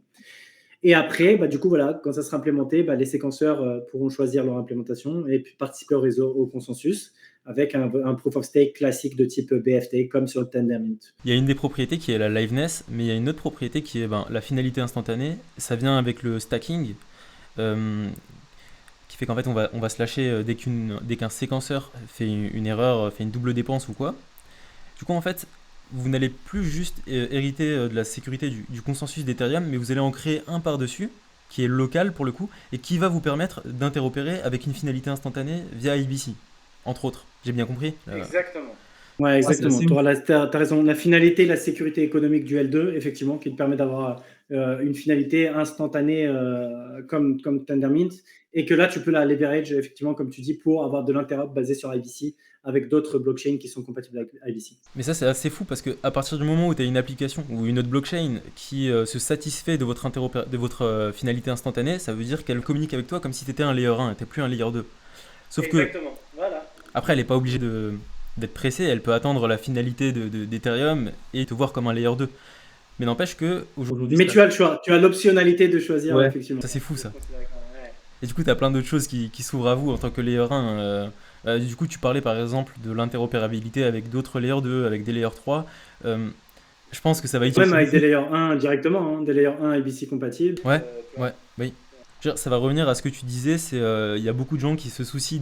Et après, du coup, voilà, quand ça sera implémenté, les séquenceurs pourront choisir leur implémentation et puis participer au réseau, au consensus, avec un proof of stake classique de type BFT, comme sur le Tendermint. Il y a une des propriétés qui est la liveness, mais il y a une autre propriété qui est la finalité instantanée. Ça vient avec le stacking, qui fait qu'en fait, on va se lâcher dès qu'un séquenceur fait une erreur, fait une double dépense ou quoi. Du coup, en fait, vous n'allez plus juste hériter de la sécurité du consensus d'Ethereum, mais vous allez en créer un par-dessus, qui est local pour le coup, et qui va vous permettre d'interopérer avec une finalité instantanée via IBC, entre autres. J'ai bien compris Exactement. Ouais, Ah, c'est exactement. assez Tu ouf. auras t'as raison. La finalité, la sécurité économique du L2, effectivement, qui te permet d'avoir une finalité instantanée comme Tendermint, et que là, tu peux la leverage, effectivement, comme tu dis, pour avoir de l'interop basé sur IBC avec d'autres blockchains qui sont compatibles avec IBC. Mais ça, c'est assez fou parce que à partir du moment où tu as une application ou une autre blockchain qui se satisfait de votre finalité instantanée, ça veut dire qu'elle communique avec toi comme si tu étais un layer 1 et tu plus un layer 2. Sauf que Exactement. Voilà. après, elle n'est pas obligée d'être pressée, elle peut attendre la finalité d'Ethereum et te voir comme un layer 2. Mais n'empêche que aujourd'hui, Mais tu as le choix. Tu as l'optionnalité de choisir, ouais, effectivement. ça c'est fou ça. Ouais. Et du coup, tu as plein d'autres choses qui s'ouvrent à vous en tant que layer 1. Du coup, tu parlais par exemple de l'interopérabilité avec d'autres layers 2, avec des layers 3. Euh, je pense que ça va Même avec des utiliser. layers 1 directement, hein, des layers 1 IBC compatibles. Ouais, ouais, oui. Je veux dire, ça va revenir à ce que tu disais, c'est il y a beaucoup de gens qui se soucient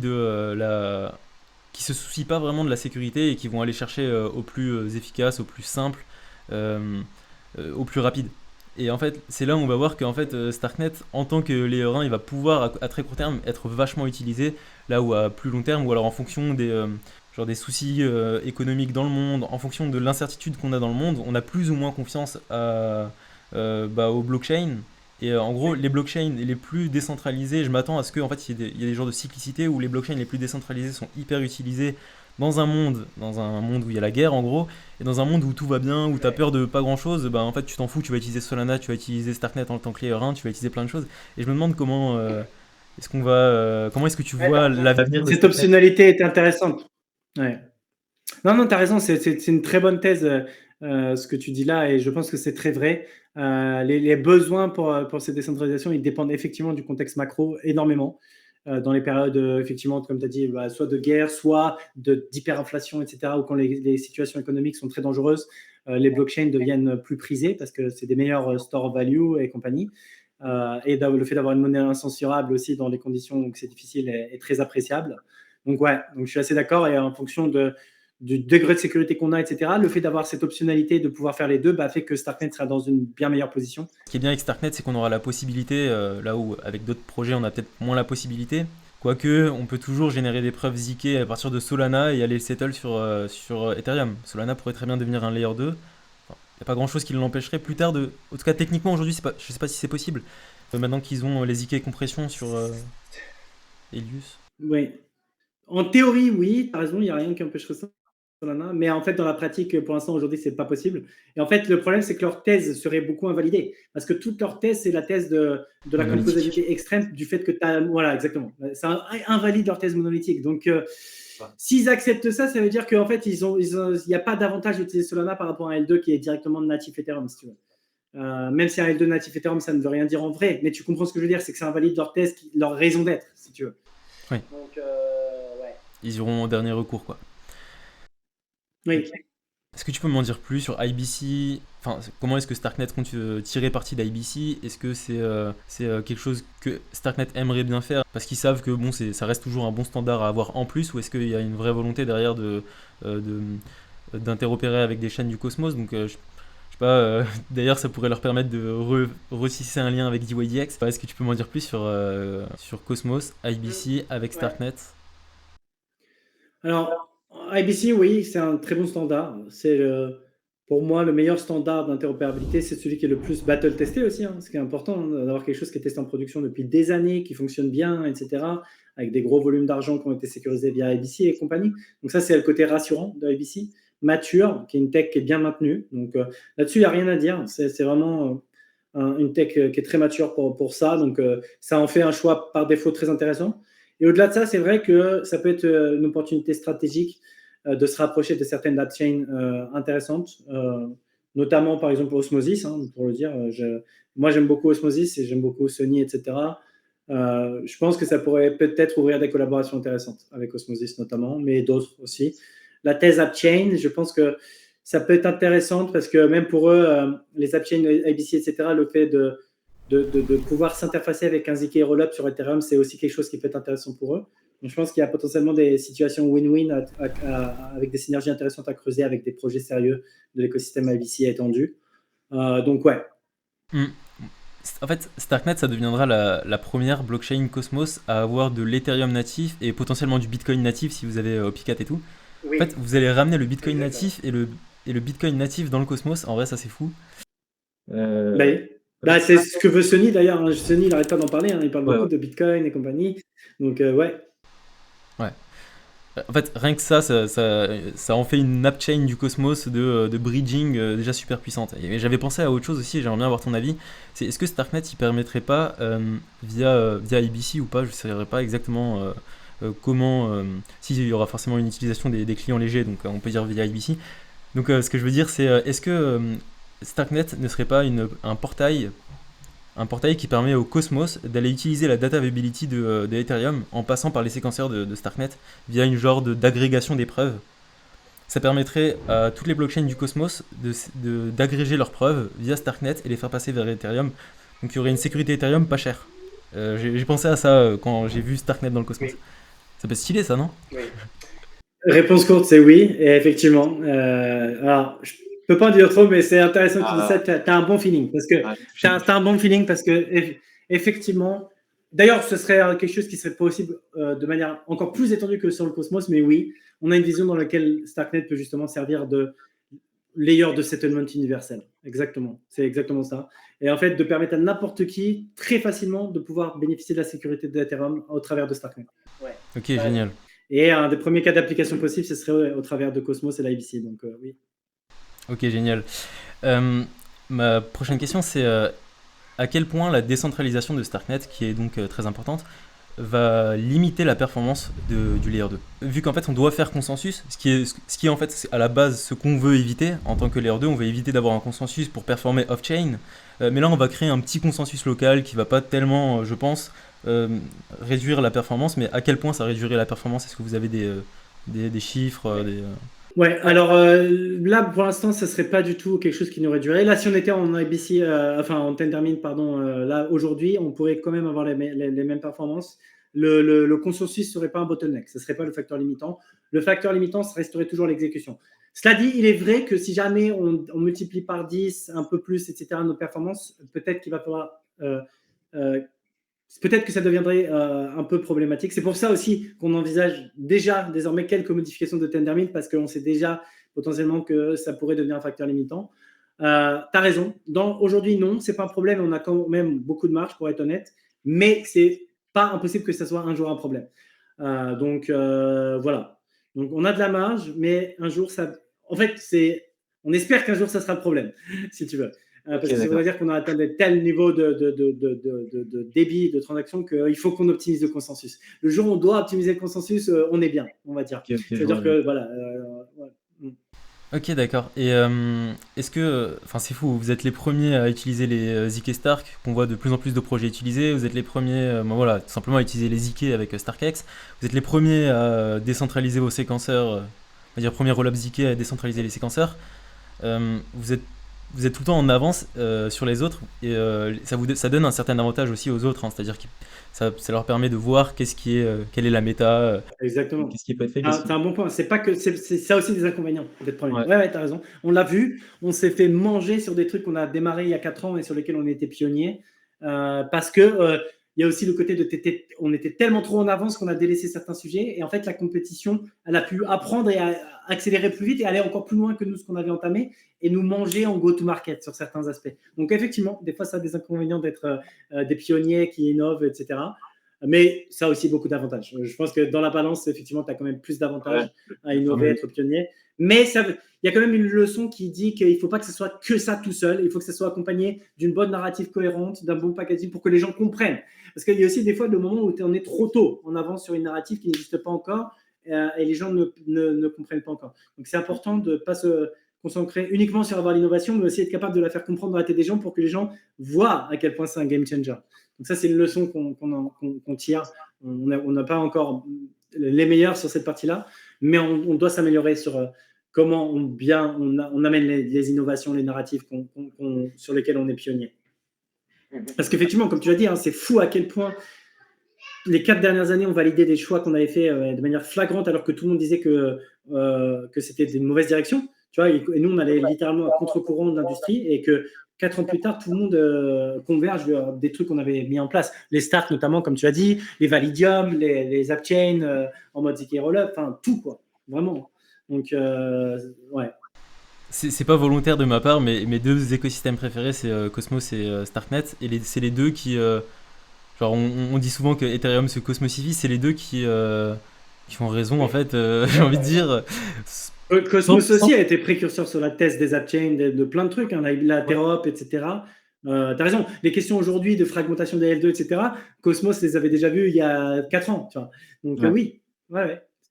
qui se soucient pas vraiment de la sécurité et qui vont aller chercher au plus efficace, au plus simple, euh, au plus rapide. Et en fait, c'est là où on va voir qu'en fait, Starknet, en tant que layer 1, il va pouvoir à très court terme être vachement utilisé, là où à plus long terme, ou alors en fonction des soucis économiques dans le monde, en fonction de l'incertitude qu'on a dans le monde, on a plus ou moins confiance aux blockchains. Et en gros, les blockchains les plus décentralisées, je m'attends à ce qu'en fait, il y ait des genres de cyclicité où les blockchains les plus décentralisées sont hyper utilisées dans un monde où il y a la guerre en gros, et dans un monde où tout va bien, où tu as peur de pas grand chose, bah en fait tu t'en fous, tu vas utiliser Solana, tu vas utiliser Starknet en tant que layer 1, tu vas utiliser plein de choses. Et je me demande comment est-ce que tu vois l'avenir de Cette Starknet. optionnalité est intéressante. Ouais. Non, non, tu as raison, c'est une très bonne thèse, ce que tu dis là, et je pense que c'est très vrai. Les besoins pour cette décentralisation, ils dépendent effectivement du contexte macro énormément. Dans les périodes, effectivement, comme tu as dit, soit de guerre, soit d'hyperinflation, etc., ou quand les situations économiques sont très dangereuses, les blockchains deviennent plus prisés parce que c'est des meilleurs store value et compagnie. Et le fait d'avoir une monnaie incensurable aussi dans les conditions où c'est difficile est très appréciable. Donc, ouais, donc je suis assez d'accord. Et en fonction du degré de sécurité qu'on a, etc., le fait d'avoir cette optionnalité de pouvoir faire les deux fait que Starknet sera dans une bien meilleure position. Ce qui est bien avec Starknet, c'est qu'on aura la possibilité, là où avec d'autres projets on a peut-être moins la possibilité, quoique on peut toujours générer des preuves ZK à partir de Solana et aller le settle sur Ethereum. Solana pourrait très bien devenir un layer 2. Il n'y a pas grand chose qui l'empêcherait plus tard de. En tout cas, techniquement aujourd'hui, je ne sais pas si c'est possible. Maintenant qu'ils ont les ZK compression sur Helios. Oui. En théorie, oui, tu as raison, il n'y a rien qui empêcherait ça. Solana, mais en fait, dans la pratique, pour l'instant, aujourd'hui, c'est pas possible. Et en fait, le problème, c'est que leur thèse serait beaucoup invalidée. Parce que toute leur thèse, c'est la thèse de la Monolithique. composabilité extrême du fait que tu as. Voilà, exactement. Ça invalide leur thèse monolithique. Donc, s'ils acceptent ça, ça veut dire qu'en fait, il n'y a pas d'avantage d'utiliser Solana par rapport à un L2 qui est directement natif Ethereum, si tu veux. Même si un L2 natif Ethereum, ça ne veut rien dire en vrai. Mais tu comprends ce que je veux dire, c'est que ça invalide leur thèse, leur raison d'être, si tu veux. Oui. Donc, ouais. Ils iront en dernier recours, quoi. Oui. Est-ce que tu peux m'en dire plus sur IBC? Enfin, comment est-ce que Starknet compte tirer parti d'IBC? Est-ce que c'est quelque chose que Starknet aimerait bien faire parce qu'ils savent que bon, ça reste toujours un bon standard à avoir en plus, ou est-ce qu'il y a une vraie volonté derrière d'interopérer avec des chaînes du Cosmos? Donc, je sais pas, d'ailleurs, ça pourrait leur permettre de retisser un lien avec DYDX. Est-ce que tu peux m'en dire plus sur Cosmos, IBC avec Starknet? Alors, IBC, oui, c'est un très bon standard. C'est pour moi le meilleur standard d'interopérabilité. C'est celui qui est le plus battle testé aussi. Ce qui est important, d'avoir quelque chose qui est testé en production depuis des années, qui fonctionne bien, etc., avec des gros volumes d'argent qui ont été sécurisés via IBC et compagnie. Donc ça, c'est le côté rassurant de IBC. Mature, qui est une tech qui est bien maintenue. Donc là-dessus, il n'y a rien à dire. C'est vraiment une tech qui est très mature pour ça. Donc ça en fait un choix par défaut très intéressant. Et au-delà de ça, c'est vrai que ça peut être une opportunité stratégique de se rapprocher de certaines app chains intéressantes, notamment par exemple Osmosis, pour le dire. Moi, j'aime beaucoup Osmosis et j'aime beaucoup Sony, etc. Je pense que ça pourrait peut-être ouvrir des collaborations intéressantes avec Osmosis notamment, mais d'autres aussi. La thèse app chain, je pense que ça peut être intéressant parce que même pour eux, les app chains IBC, etc., le fait de pouvoir s'interfacer avec un ZK Rollup sur Ethereum, c'est aussi quelque chose qui peut être intéressant pour eux. Donc, je pense qu'il y a potentiellement des situations win-win avec des synergies intéressantes à creuser avec des projets sérieux de l'écosystème IBC étendu. Donc, ouais. En fait, Starknet, ça deviendra la première blockchain Cosmos à avoir de l'Ethereum natif et potentiellement du Bitcoin natif si vous avez Opicat et tout. En fait, Oui, vous allez ramener le Bitcoin exactement. natif et le Bitcoin natif dans le Cosmos. En vrai, ça c'est fou. Bah, Euh, c'est ce que veut Sony d'ailleurs, hein. Sony, il n'arrête pas d'en parler, hein. Il parle ouais, beaucoup ouais. de Bitcoin et compagnie. Donc, ouais. Ouais. En fait, rien que ça en fait une app chain du Cosmos de bridging déjà super puissante. Et j'avais pensé à autre chose aussi, j'aimerais bien avoir ton avis. C'est est-ce que Starknet il permettrait pas via IBC ou pas, je ne saurais pas exactement comment, s'il y aura forcément une utilisation des clients légers, donc on peut dire via IBC. Donc ce que je veux dire c'est est-ce que Starknet ne serait pas un portail qui permet au Cosmos d'aller utiliser la data availability de Ethereum en passant par les séquenceurs de Starknet via une genre d'agrégation des preuves. Ça permettrait à toutes les blockchains du Cosmos d'agréger leurs preuves via Starknet et les faire passer vers Ethereum. Donc il y aurait une sécurité Ethereum pas chère. J'ai pensé à ça quand j'ai vu Starknet dans le Cosmos. Oui, Ça peut être stylé ça, non? oui. Réponse courte, c'est oui, et effectivement. Alors, je peux pas en dire trop, mais c'est intéressant que tu dis ça. Ah, Tu as un bon feeling parce que ah, j'ai touché. un bon feeling parce que effectivement. D'ailleurs, ce serait quelque chose qui serait possible de manière encore plus étendue que sur le Cosmos, mais oui, on a une vision dans laquelle Starknet peut justement servir de layer de settlement universel. Exactement, c'est exactement ça. Et en fait, de permettre à n'importe qui très facilement de pouvoir bénéficier de la sécurité d'Ethereum au travers de Starknet. Ouais. Ok, Ouais. génial. Et un des premiers cas d'application possible, ce serait au travers de Cosmos et l'IBC. Donc, oui. Ok, génial. Ma prochaine question c'est à quel point la décentralisation de Starknet, qui est donc très importante, va limiter la performance du layer 2. Vu qu'en fait on doit faire consensus, ce qui est en fait à la base ce qu'on veut éviter en tant que layer 2, on veut éviter d'avoir un consensus pour performer off-chain, mais là on va créer un petit consensus local qui va pas tellement, je pense, euh, réduire la performance, mais à quel point ça réduirait la performance? Est-ce que vous avez des chiffres Ouais, alors là, pour l'instant, ce serait pas du tout quelque chose qui nous réduirait. Là, si on était en IBC, enfin en Tendermint, pardon, là, aujourd'hui, on pourrait quand même avoir les mêmes performances. Le consensus serait pas un bottleneck, ce serait pas le facteur limitant. Le facteur limitant, ça resterait toujours l'exécution. Cela dit, il est vrai que si jamais on multiplie par 10, un peu plus, etc., nos performances, peut-être qu'il va falloir euh, peut-être que ça deviendrait un peu problématique. C'est pour ça aussi qu'on envisage déjà désormais quelques modifications de Tendermint parce qu'on sait déjà potentiellement que ça pourrait devenir un facteur limitant. Tu as raison. Aujourd'hui, non, c'est pas un problème. On a quand même beaucoup de marge pour être honnête, mais c'est pas impossible que ça soit un jour un problème. Donc voilà. Donc on a de la marge, mais un jour ça. En fait, on espère qu'un jour ça sera le problème, si tu veux. Ok, Parce que ça voudrait d'accord. dire qu'on a atteint de tel niveau de débit de transaction qu'il faut qu'on optimise le consensus. Le jour où on doit optimiser le consensus, on est bien, on va dire. Ok, ok, je vois, C'est-à-dire je vois. que, voilà. Ouais. Ok, d'accord. Et est-ce que, enfin c'est fou, vous êtes les premiers à utiliser les ZK Stark, qu'on voit de plus en plus de projets utiliser, vous êtes les premiers, voilà, tout simplement à utiliser les ZK avec StarkX, vous êtes les premiers à décentraliser vos séquenceurs, on va dire premier rollup ZK à décentraliser les séquenceurs. Euh, vous êtes, vous êtes tout le temps en avance sur les autres et ça donne un certain avantage aussi aux autres, hein, c'est-à-dire que ça leur permet de voir quelle est la méta. Exactement. Qu'est-ce qui peut être fait? C'est un bon point. C'est pas que c'est ça aussi des inconvénients d'être premier. Ouais, Ouais, ouais, t'as raison. On l'a vu. On s'est fait manger sur des trucs qu'on a démarré il y a 4 ans et sur lesquels on était pionniers. Parce que il y a aussi le côté de on était tellement trop en avance qu'on a délaissé certains sujets. Et en fait, la compétition, elle a pu apprendre et accélérer plus vite et aller encore plus loin que nous, ce qu'on avait entamé, et nous manger en go-to-market sur certains aspects. Donc, effectivement, des fois, ça a des inconvénients d'être des pionniers qui innovent, etc. Mais ça a aussi beaucoup d'avantages. Je pense que dans la balance, effectivement, tu as quand même plus ouais, d'avantages à le innover, fameux. être pionnier. Mais il y a quand même une leçon qui dit qu'il ne faut pas que ce soit que ça tout seul. Il faut que ce soit accompagné d'une bonne narrative cohérente, d'un bon packaging pour que les gens comprennent. Parce qu'il y a aussi des fois le moment où on est trop tôt en avance sur une narrative qui n'existe pas encore et les gens ne comprennent pas encore. Donc c'est important de ne pas se concentrer uniquement sur avoir l'innovation, mais aussi être capable de la faire comprendre dans la tête des gens pour que les gens voient à quel point c'est un game changer. Donc ça, c'est une leçon qu'on tire. On n'a pas encore les meilleurs sur cette partie-là, mais on doit s'améliorer sur comment on amène les innovations, les narratifs sur lesquels on est pionnier. Parce qu'effectivement, comme tu l'as dit, hein, c'est fou à quel point les 4 dernières années ont validé des choix qu'on avait fait de manière flagrante, alors que tout le monde disait que c'était une mauvaise direction. Tu vois, et nous, on allait littéralement à contre-courant de l'industrie, et que 4 ans plus tard, tout le monde converge vers des trucs qu'on avait mis en place. Les starts, notamment, comme tu as dit, les Validium, les AppChain en mode ZK Rollup, enfin tout, quoi. Vraiment. Donc, ouais. C'est pas volontaire de ma part, mais mes deux écosystèmes préférés, c'est Cosmos et Starknet. Et c'est les deux qui. Genre, on dit souvent que Ethereum se cosmosifie, c'est les deux qui ont raison, en fait, j'ai envie de dire. Cosmos aussi a été précurseur sur la thèse des app-chains, de plein de trucs, hein, la Terop, etc. T'as raison, les questions aujourd'hui de fragmentation des L2, etc., Cosmos les avait déjà vues il y a 4 ans. Tu vois. Donc oui,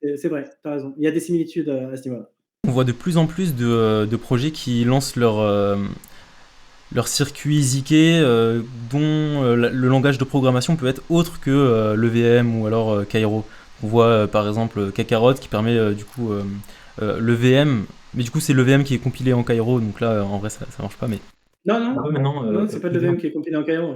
c'est vrai, t'as raison. Il y a des similitudes à ce niveau-là. On voit de plus en plus de projets qui lancent leur circuit ZK, dont le langage de programmation peut être autre que l'EVM ou alors Cairo. On voit par exemple Kakarot qui permet du coup l'EVM, mais du coup c'est l'EVM qui est compilé en Cairo, donc là en vrai ça marche pas. Mais non, c'est pas l'EVM qui est compilé en Cairo.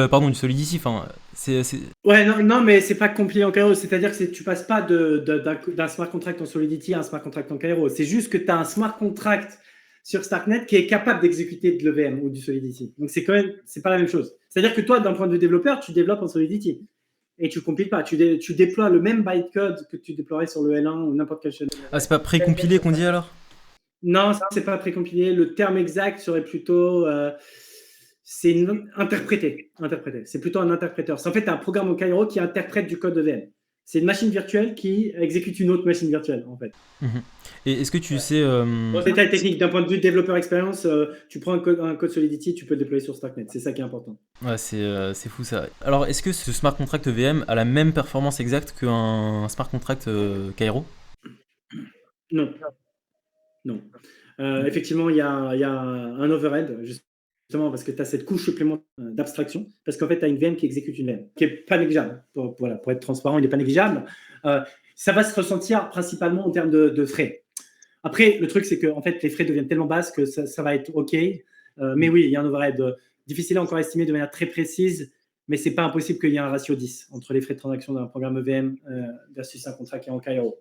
Pardon, du Solidity, enfin c'est. Ouais, non, mais c'est pas compilé en Cairo, c'est-à-dire que tu passes pas d'un smart contract en Solidity à un smart contract en Cairo. C'est juste que tu as un smart contract sur Starknet qui est capable d'exécuter de l'EVM ou du Solidity. Donc c'est pas la même chose. C'est-à-dire que toi, d'un point de vue développeur, tu développes en Solidity et tu compiles pas. Tu déploies le même bytecode que tu déploierais sur le L1 ou n'importe quel chaîne. Ah, c'est pas précompilé qu'on dit alors? Non, c'est pas précompilé. Le terme exact serait plutôt c'est interprété. C'est plutôt un interpréteur. C'est en fait un programme au Cairo qui interprète du code EVM. C'est une machine virtuelle qui exécute une autre machine virtuelle, en fait. Et est-ce que tu sais... Détail technique, d'un point de vue développeur expérience, tu prends un code Solidity, tu peux le déployer sur Starknet. C'est ça qui est important. Ouais, c'est fou ça. Alors, est-ce que ce smart contract EVM a la même performance exacte qu'un smart contract Cairo? Non. Effectivement, il y a un overhead, justement parce que tu as cette couche supplémentaire d'abstraction, parce qu'en fait, tu as une VM qui exécute une VM, qui n'est pas négligeable. Pour être transparent, il n'est pas négligeable. Ça va se ressentir principalement en termes de frais. Après, le truc, c'est que en fait, les frais deviennent tellement basses que ça va être OK. Mais oui, il y a un overhead difficile à encore estimer de manière très précise, mais ce n'est pas impossible qu'il y ait un ratio 10 entre les frais de transaction d'un programme EVM versus un contrat qui est en Cairo.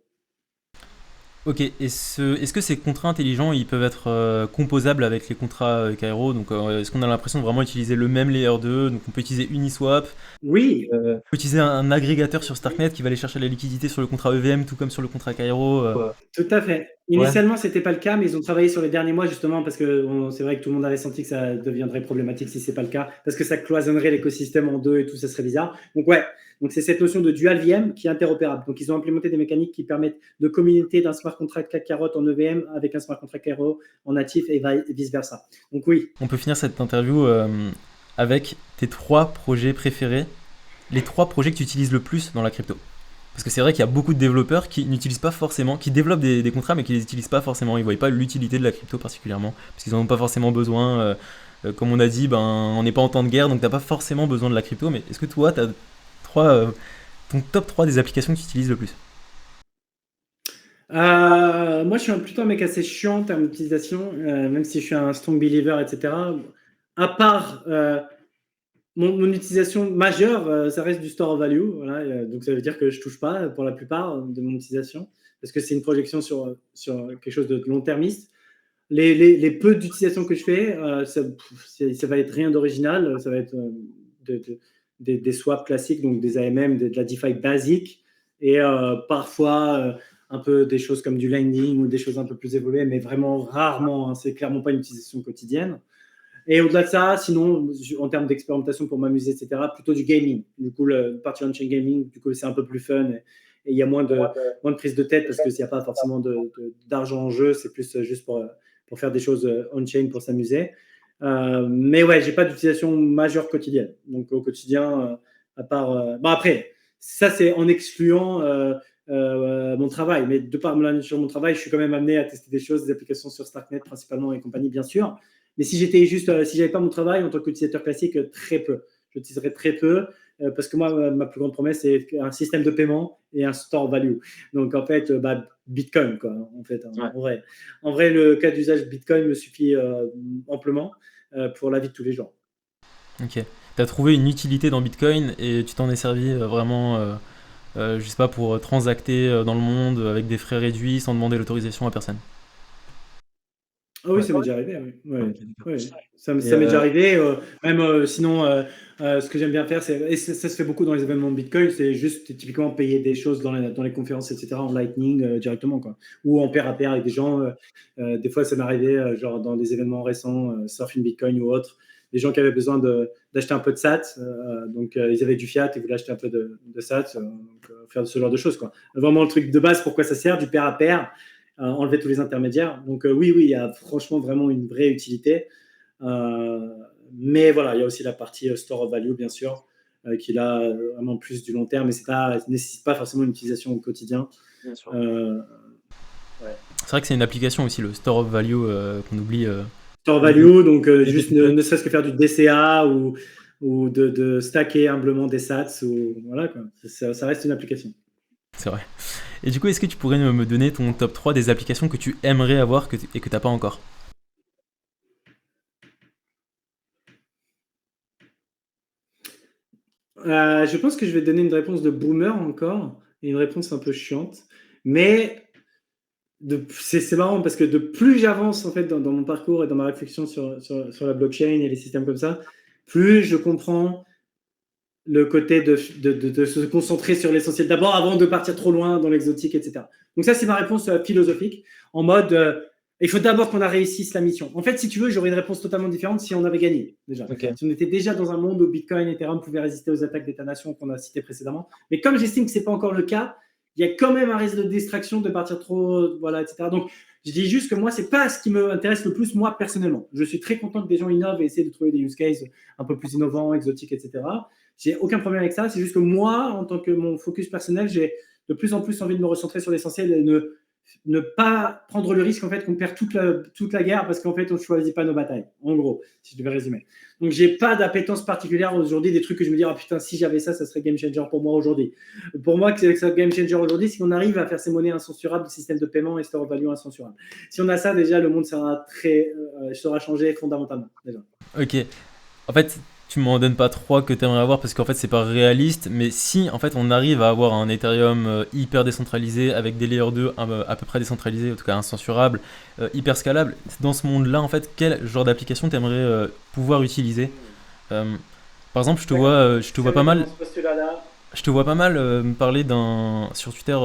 Ok, est-ce que ces contrats intelligents, ils peuvent être composables avec les contrats Cairo? Donc, est-ce qu'on a l'impression de vraiment utiliser le même layer 2? Donc, on peut utiliser Uniswap. Oui. On peut utiliser un agrégateur sur Starknet qui va aller chercher la liquidité sur le contrat EVM, tout comme sur le contrat Cairo. Tout à fait. Initialement, c'était pas le cas, mais ils ont travaillé sur les derniers mois justement parce que c'est vrai que tout le monde avait senti que ça deviendrait problématique si c'est pas le cas, parce que ça cloisonnerait l'écosystème en deux et tout, ça serait bizarre. Donc c'est cette notion de dual VM qui est interopérable. Donc ils ont implémenté des mécaniques qui permettent de communiquer d'un smart contract Kakarot en EVM avec un smart contract Cairo en natif et vice versa. Donc oui. On peut finir cette interview avec tes 3 projets préférés, les 3 projets que tu utilises le plus dans la crypto. Parce que c'est vrai qu'il y a beaucoup de développeurs qui n'utilisent pas forcément, qui développent des contrats mais qui ne les utilisent pas forcément. Ils ne voient pas l'utilité de la crypto particulièrement, parce qu'ils n'en ont pas forcément besoin. Comme on a dit, on n'est pas en temps de guerre, donc tu n'as pas forcément besoin de la crypto. Mais est-ce que toi, tu as ton top 3 des applications que tu utilises le plus? Moi, je suis plutôt un mec assez chiant en termes d'utilisation, même si je suis un strong believer, etc. À part... Mon utilisation majeure, ça reste du store of value. Voilà, donc, ça veut dire que je ne touche pas pour la plupart de mon utilisation parce que c'est une projection sur quelque chose de long-termiste. Les peu d'utilisation que je fais, ça va être rien d'original. Ça va être des swaps classiques, donc des AMM, de la DeFi basique et parfois un peu des choses comme du lending ou des choses un peu plus évoluées, mais vraiment rarement. Hein, c'est clairement pas une utilisation quotidienne. Et au-delà de ça, sinon, en termes d'expérimentation pour m'amuser, etc., plutôt du gaming. Du coup, le party on-chain gaming, du coup, c'est un peu plus fun et il y a moins de prise de tête parce qu'il n'y a pas forcément d'argent en jeu. C'est plus juste pour faire des choses on-chain pour s'amuser. Mais ouais, j'ai pas d'utilisation majeure quotidienne. Donc, au quotidien, à part... après, ça, c'est en excluant mon travail. Mais de par la nature de mon travail, je suis quand même amené à tester des choses, des applications sur Starknet principalement et compagnie, bien sûr. Mais si j'avais pas mon travail en tant qu'utilisateur classique, très peu. J'utiliserais très peu parce que moi, ma plus grande promesse, c'est un système de paiement et un store value. Donc, en fait, Bitcoin, quoi, en fait, ouais. En vrai, le cas d'usage Bitcoin me suffit amplement pour la vie de tous les jours. Ok. Tu as trouvé une utilité dans Bitcoin et tu t'en es servi vraiment, je sais pas, pour transacter dans le monde avec des frais réduits sans demander l'autorisation à personne. Ah oui, Ouais. ça m'est déjà arrivé, oui. Ah, Ouais, ok, d'accord. ouais. Ça Et m'est déjà arrivé. Même sinon, ce que j'aime bien faire, et ça se fait beaucoup dans les événements de Bitcoin, c'est juste typiquement payer des choses dans les conférences, etc., en Lightning directement, quoi. Ou en pair à pair avec des gens. Des fois, ça m'est arrivé, genre dans des événements récents, Surfing Bitcoin ou autres, des gens qui avaient besoin d'acheter un peu de SAT, donc ils avaient du fiat et voulaient acheter un peu de SAT, donc faire ce genre de choses, quoi. Vraiment le truc de base, pourquoi ça sert, du pair à pair, enlever tous les intermédiaires. Donc oui, il y a franchement vraiment une vraie utilité. Euh, mais voilà, il y a aussi la partie store of value, bien sûr, qui là vraiment plus du long terme, mais ça ne nécessite pas forcément une utilisation au quotidien. bien sûr. Ouais. C'est vrai que c'est une application aussi, le Store of Value, qu'on oublie. Store of value, donc Et juste Bitcoin. ne serait-ce que faire du DCA ou de stacker humblement des sats, ou voilà, quoi. Ça reste une application. C'est vrai. Et du coup, est-ce que tu pourrais me donner ton top 3 des applications que tu aimerais avoir et que tu n'as pas encore? Je pense que je vais donner une réponse de boomer encore, et une réponse un peu chiante, mais c'est marrant parce que de plus j'avance en fait dans mon parcours et dans ma réflexion sur la blockchain et les systèmes comme ça, plus je comprends le côté de se concentrer sur l'essentiel d'abord avant de partir trop loin dans l'exotique, etc. Donc ça, c'est ma réponse philosophique, en mode il faut d'abord qu'on a réussi la mission. En fait, si tu veux, j'aurais une réponse totalement différente si on avait gagné déjà. Ok. Si on était déjà dans un monde où Bitcoin et Ethereum pouvaient résister aux attaques d'État-nation qu'on a citées précédemment. Mais comme j'estime que ce n'est pas encore le cas, il y a quand même un risque de distraction, de partir trop, voilà, etc. Donc, je dis juste que moi, ce n'est pas ce qui m'intéresse le plus, moi, personnellement. Je suis très content que des gens innovent et essaient de trouver des use cases un peu plus innovants, exotiques, etc. J'ai aucun problème avec ça. C'est juste que moi, en tant que mon focus personnel, j'ai de plus en plus envie de me recentrer sur l'essentiel et ne pas prendre le risque en fait qu'on perd toute la guerre parce qu'en fait on ne choisit pas nos batailles, en gros, si je devais résumer. Donc j'ai pas d'appétence particulière aujourd'hui, des trucs que je me dis, oh putain, si j'avais ça, ça serait game changer pour moi aujourd'hui. Pour moi, que c'est game changer aujourd'hui, si on arrive à faire ces monnaies incensurables, système de paiement et store of value incensurable. Si on a ça, déjà, le monde sera changé fondamentalement, déjà. Ok. En fait, tu m'en donnes pas 3 que tu aimerais avoir parce qu'en fait, c'est pas réaliste. Mais si en fait on arrive à avoir un Ethereum hyper décentralisé avec des layers 2 à peu près décentralisés, en tout cas incensurable, hyper scalable, dans ce monde-là, en fait, quel genre d'application tu aimerais pouvoir utiliser? Par exemple, je te vois pas mal. Je te vois pas mal me parler sur Twitter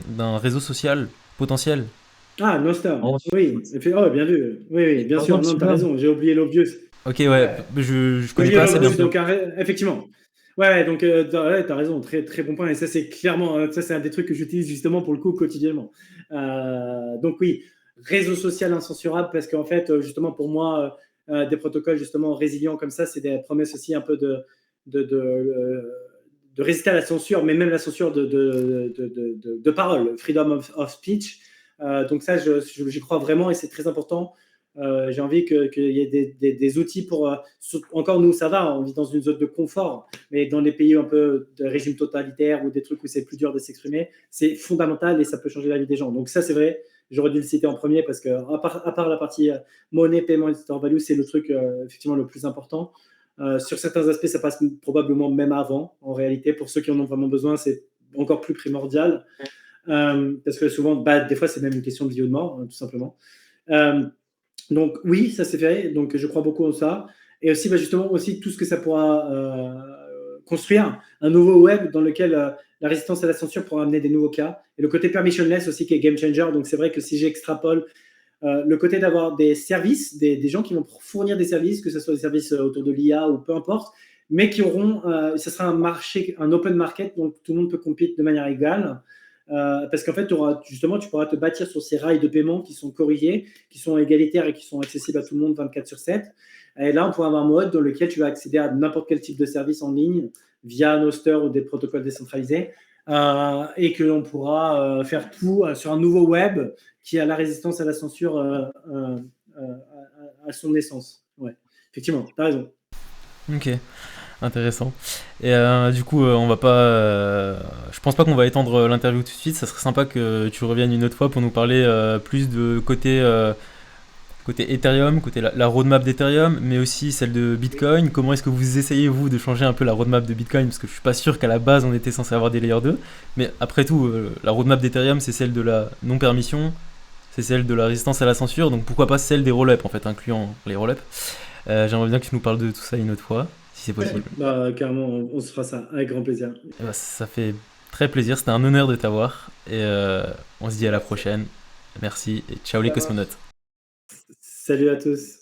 d'un réseau social potentiel. Ah, Nostr. En- Oui, oh, bien vu. Oui, bien Par sûr, exemple, non, tu tu as vois, raison, j'ai oublié l'obvious. Ok, ouais, je connais Oui, pas assez bien. donc, effectivement. Ouais, donc, t'as raison, très, très bon point. Et ça, c'est clairement, ça, c'est un des trucs que j'utilise justement pour le coup quotidiennement. Donc, oui, réseau social incensurable, parce qu'en fait, justement, pour moi, des protocoles justement résilients comme ça, c'est des promesses aussi un peu de résister à la censure, mais même la censure de parole, freedom of speech. Donc, ça, j'y crois vraiment et c'est très important. J'ai envie qu'il y ait des outils pour. Encore, nous, ça va, on vit dans une zone de confort, mais dans les pays un peu de régime totalitaire ou des trucs où c'est plus dur de s'exprimer, c'est fondamental et ça peut changer la vie des gens. Donc, ça, c'est vrai. J'aurais dû le citer en premier parce que, à part la partie monnaie, paiement et store value, c'est le truc effectivement le plus important. Sur certains aspects, ça passe probablement même avant, en réalité. Pour ceux qui en ont vraiment besoin, c'est encore plus primordial. Parce que souvent, des fois, c'est même une question de vie ou de mort, tout simplement. Donc oui, ça c'est fait. Donc je crois beaucoup en ça. Et aussi, justement, aussi tout ce que ça pourra construire, un nouveau web dans lequel la résistance à la censure pourra amener des nouveaux cas. Et le côté permissionless aussi qui est game changer. Donc c'est vrai que si j'extrapole le côté d'avoir des services, des gens qui vont fournir des services, que ce soit des services autour de l'IA ou peu importe, mais qui auront, ce sera un marché, un open market, donc tout le monde peut compétir de manière égale. Parce qu'en fait, tu pourras te bâtir sur ces rails de paiement qui sont corrigés, qui sont égalitaires et qui sont accessibles à tout le monde 24/7. Et là, on pourra avoir un mode dans lequel tu vas accéder à n'importe quel type de service en ligne via Nostr ou des protocoles décentralisés et que l'on pourra faire tout sur un nouveau web qui a la résistance à la censure à son essence. Ouais, effectivement, tu as raison. Ok. Intéressant. Et du coup, on va pas. Je pense pas qu'on va étendre l'interview tout de suite. Ça serait sympa que tu reviennes une autre fois pour nous parler plus de côté Ethereum, côté la roadmap d'Ethereum, mais aussi celle de Bitcoin. Comment est-ce que vous essayez, vous, de changer un peu la roadmap de Bitcoin? Parce que je suis pas sûr qu'à la base, on était censé avoir des layers 2. Mais après tout, la roadmap d'Ethereum, c'est celle de la non-permission. c'est celle de la résistance à la censure, donc pourquoi pas celle des roll-up en fait, incluant les roll-up. J'aimerais bien que tu nous parles de tout ça une autre fois, si c'est possible. Bah, carrément, on se fera ça avec grand plaisir. Et bah, ça fait très plaisir, c'était un honneur de t'avoir, et on se dit à la prochaine. Merci, et ciao les Ça marche. cosmonautes. Salut à tous.